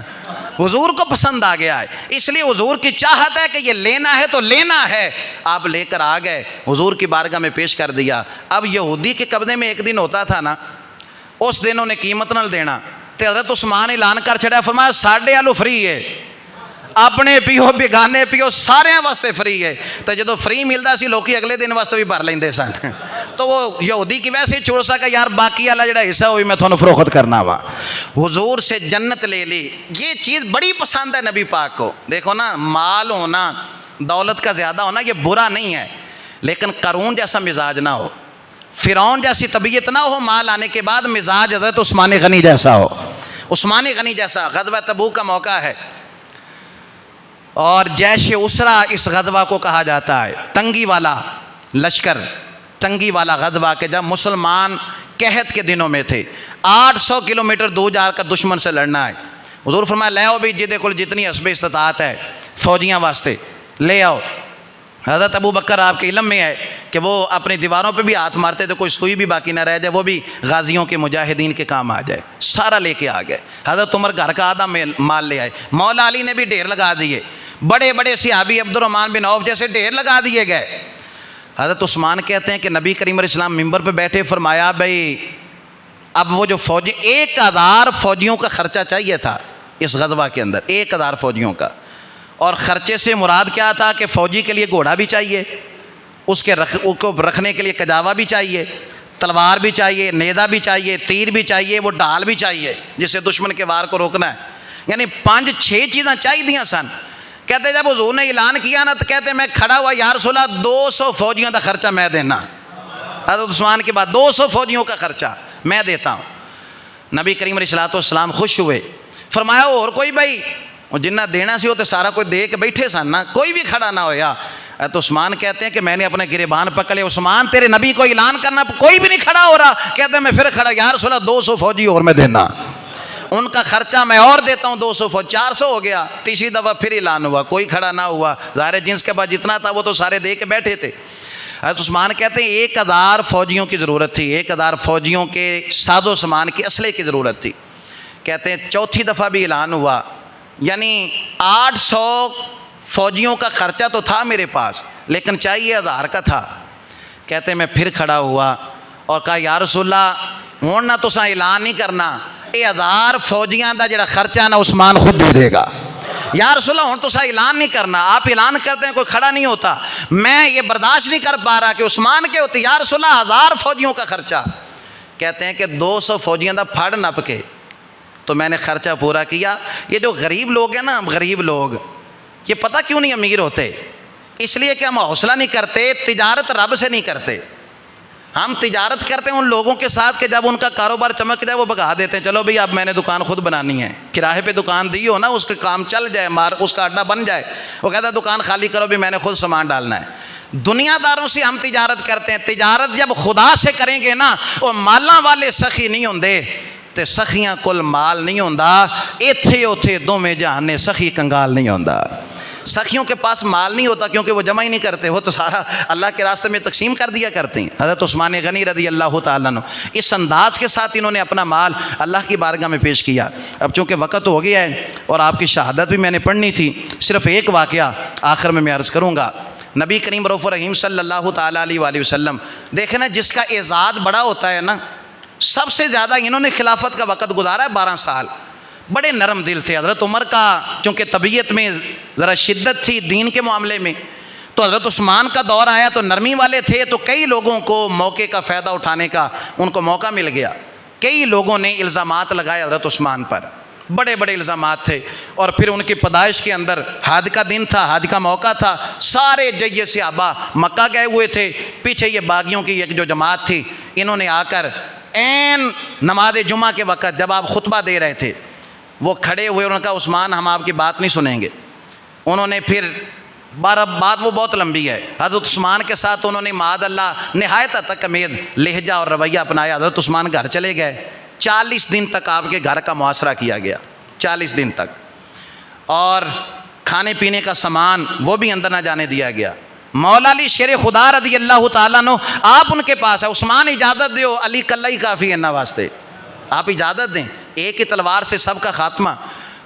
حضور کو پسند آ گیا ہے، اس لیے حضور کی چاہت ہے کہ یہ لینا ہے تو لینا ہے۔ آپ لے کر آ گئے، حضور کی بارگاہ میں پیش کر دیا۔ اب یہودی کے قبضے میں ایک دن ہوتا تھا نا، اس دن انہیں قیمت نہ دینا، تو حضرت عثمان اعلان کر چھڑا، فرمایا ساڑھے آلو فری ہے، اپنے پیو بیگانے پیو سارے واسطے فری ہے۔ تو جدو فری ملتا سی لوگ اگلے دن واسطے بھی بھر لیندے سن، تو وہ یہودی کی ویسے چھوڑ سکا یار باقی والا جڑا حصہ ہوئی میں تھانوں فروخت کرنا وا۔ حضور سے جنت لے لی، یہ چیز بڑی پسند ہے نبی پاک کو۔ دیکھو نا مال ہونا، دولت کا زیادہ ہونا یہ برا نہیں ہے، لیکن قارون جیسا مزاج نہ ہو، فرعون جیسی طبیعت نہ ہو، مال آنے کے بعد مزاج حضرت عثمان غنی جیسا ہو، عثمان غنی جیسا۔ غزوہ تبوک کا موقع ہے اور جیش اسرا اس غزوہ کو کہا جاتا ہے، تنگی والا لشکر۔ بسٹنگی والا غزوہ کہ جب مسلمان قحط کے دنوں میں تھے, 800 کلومیٹر دور جا کر دشمن سے لڑنا ہے. حضور فرمایا لے آؤ بھی جدے کل جتنی حسب استطاعت ہے فوجیاں واسطے لے آؤ. حضرت ابو بکر آپ کے علم میں ہے کہ وہ اپنی دیواروں پہ بھی ہاتھ مارتے تو کوئی سوئی بھی باقی نہ رہ جائے, وہ بھی غازیوں کے مجاہدین کے کام آ جائے. سارا لے کے آ گئے. حضرت عمر گھر کا آدھا مال لے آئے. مولا علی نے بھی ڈھیر لگا دیے. بڑے بڑے صحابی عبد الرحمن بن عوف جیسے ڈھیر لگا دیے گئے. حضرت عثمان کہتے ہیں کہ نبی کریم علیہ السلام ممبر پہ بیٹھے, فرمایا بھائی اب وہ جو فوجی 1000 فوجیوں کا خرچہ چاہیے تھا اس غزوہ کے اندر, 1000 فوجیوں کا. اور خرچے سے مراد کیا تھا کہ فوجی کے لیے گھوڑا بھی چاہیے, اس کو رکھنے کے لیے کجاوا بھی چاہیے, تلوار بھی چاہیے, نیزہ بھی چاہیے, تیر بھی چاہیے, وہ ڈال بھی چاہیے جس سے دشمن کے وار کو روکنا ہے. یعنی 5-6 چیزیں چاہیے سن. کہتے جب حضور نے اعلان کیا نا تو کہتے میں کھڑا ہوا یا رسول اللہ 200 فوجیوں کا خرچہ میں دینا. حضرت عثمان کے بعد 200 فوجیوں کا خرچہ میں دیتا ہوں. نبی کریم علیہ السلام خوش ہوئے. فرمایا اور کوئی بھائی جنہ دینا سی وہ تو سارا کوئی دے کے بیٹھے سن نا, کوئی بھی کھڑا نہ ہویا. تو عثمان کہتے ہیں کہ میں نے اپنے گریبان پکڑے, عثمان تیرے نبی کو اعلان کرنا کوئی بھی نہیں کھڑا ہو رہا. کہتے ہیں میں پھر کھڑا, یا رسول اللہ 200 فوجی اور میں دینا, ان کا خرچہ میں اور دیتا ہوں 200 فوج. 400 ہو گیا. تیسری دفعہ پھر اعلان ہوا, کوئی کھڑا نہ ہوا. ظاہر جنس کے بعد جتنا تھا وہ تو سارے دے کے بیٹھے تھے. حضرت عثمان کہتے ہیں 1000 فوجیوں کی ضرورت تھی, 1000 فوجیوں کے ساز و سامان کے اسلحے کی ضرورت تھی. کہتے ہیں چوتھی دفعہ بھی اعلان ہوا, یعنی 800 فوجیوں کا خرچہ تو تھا میرے پاس لیکن چاہیے 1000 کا تھا. کہتے ہیں میں پھر کھڑا ہوا اور کہا یا رسول اللہ ہوں نہ تو اعلان نہیں کرنا, یہ 1000 فوجیاں دا جڑا خرچہ ہے نا عثمان خود دے دے گا. یا رسول اللہ ہوں تو اعلان نہیں کرنا, آپ اعلان کرتے ہیں کوئی کھڑا نہیں ہوتا. میں یہ برداشت نہیں کر پا رہا کہ عثمان کے ہوتے. یا رسول اللہ 1000 فوجیوں کا خرچہ. کہتے ہیں کہ 200 فوجیاں دا پھڑ نپ کے تو میں نے خرچہ پورا کیا. یہ جو غریب لوگ ہیں نا, غریب لوگ یہ پتہ کیوں نہیں امیر ہوتے؟ اس لیے کہ ہم حوصلہ نہیں کرتے, تجارت رب سے نہیں کرتے. ہم تجارت کرتے ہیں ان لوگوں کے ساتھ کہ جب ان کا کاروبار چمک جائے وہ بگا دیتے ہیں, چلو بھئی اب میں نے دکان خود بنانی ہے. کرائے پہ دکان دی ہو نا, اس کے کام چل جائے, اس کا اڈا بن جائے. وہ کہتا ہے دکان خالی کرو بھی میں نے خود سامان ڈالنا ہے. دنیا داروں سے ہم تجارت کرتے ہیں. تجارت جب خدا سے کریں گے نا, وہ مالاں والے سخی نہیں ہوندے تے سخیاں کل مال نہیں ہوندا. ایتھے اوتھے دوویں جہان سخی کنگال نہیں ہوندا. سخیوں کے پاس مال نہیں ہوتا کیونکہ وہ جمع ہی نہیں کرتے, وہ تو سارا اللہ کے راستے میں تقسیم کر دیا کرتے ہیں. حضرت عثمان غنی رضی اللہ تعالیٰ عنہ اس انداز کے ساتھ انہوں نے اپنا مال اللہ کی بارگاہ میں پیش کیا. اب چونکہ وقت ہو گیا ہے اور آپ کی شہادت بھی میں نے پڑھنی تھی, صرف ایک واقعہ آخر میں عرض کروں گا. نبی کریم رؤوف رحیم صلی اللہ تعالیٰ علیہ وآلہ وسلم, دیکھیں نا جس کا اعزاز بڑا ہوتا ہے نا, سب سے زیادہ انہوں نے خلافت کا وقت گزارا ہے 12 سال. بڑے نرم دل تھے. حضرت عمر کا چونکہ طبیعت میں ذرا شدت تھی دین کے معاملے میں, تو حضرت عثمان کا دور آیا تو نرمی والے تھے, تو کئی لوگوں کو موقع کا فائدہ اٹھانے کا ان کو موقع مل گیا. کئی لوگوں نے الزامات لگائے حضرت عثمان پر, بڑے بڑے الزامات تھے. اور پھر ان کی پیدائش کے اندر حج کا دن تھا, حج کا موقع تھا, سارے جیے صحابہ مکہ گئے ہوئے تھے. پیچھے یہ باغیوں کی ایک جو جماعت تھی, انہوں نے آ کر عین نماز جمعہ کے وقت جب آپ خطبہ دے رہے تھے وہ کھڑے ہوئے, انہوں نے کہا عثمان ہم آپ کی بات نہیں سنیں گے. انہوں نے پھر بات وہ بہت لمبی ہے. حضرت عثمان کے ساتھ انہوں نے معاذ اللہ نہایت تکمید لہجہ اور رویہ اپنایا. حضرت عثمان گھر چلے گئے. 40 دن تک آپ کے گھر کا محاصرہ کیا گیا, 40 دن تک. اور کھانے پینے کا سامان وہ بھی اندر نہ جانے دیا گیا. مولا علی شیر خدا رضی اللہ تعالیٰ عنہ آپ ان کے پاس ہے. عثمان اجازت دیو, علی کلہ ہی کافی ہے نا واسطے, آپ اجازت دیں, ایک ہی تلوار سے سب کا خاتمہ.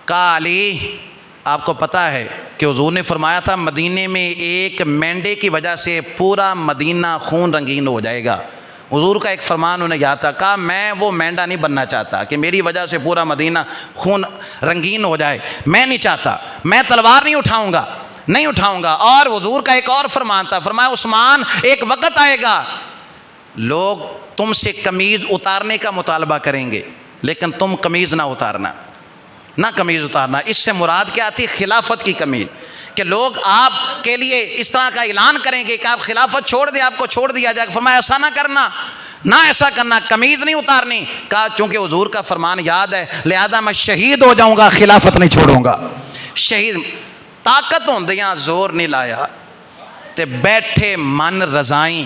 کہا علی آپ کو پتہ ہے کہ حضور نے فرمایا تھا مدینے میں ایک مینڈے کی وجہ سے پورا مدینہ خون رنگین ہو جائے گا. حضور کا ایک فرمان انہیں یاد تھا. کہا میں وہ مینڈا نہیں بننا چاہتا کہ میری وجہ سے پورا مدینہ خون رنگین ہو جائے, میں نہیں چاہتا, میں تلوار نہیں اٹھاؤں گا. اور حضور کا ایک اور فرمان تھا, فرمایا عثمان ایک وقت آئے گا لوگ تم سے قمیض اتارنے کا مطالبہ کریں گے لیکن تم قمیض نہ اتارنا. اس سے مراد کیا تھی؟ خلافت کی قمیض, کہ لوگ آپ کے لیے اس طرح کا اعلان کریں گے کہ آپ خلافت چھوڑ دیں, آپ کو چھوڑ دیا جائے. فرمایا ایسا نہ ایسا کرنا, قمیض نہیں اتارنی. کہا چونکہ حضور کا فرمان یاد ہے لہذا میں شہید ہو جاؤں گا, خلافت نہیں چھوڑوں گا. شہید طاقت ہوندیاں زور نہیں لایا تے بیٹھے من رضائیں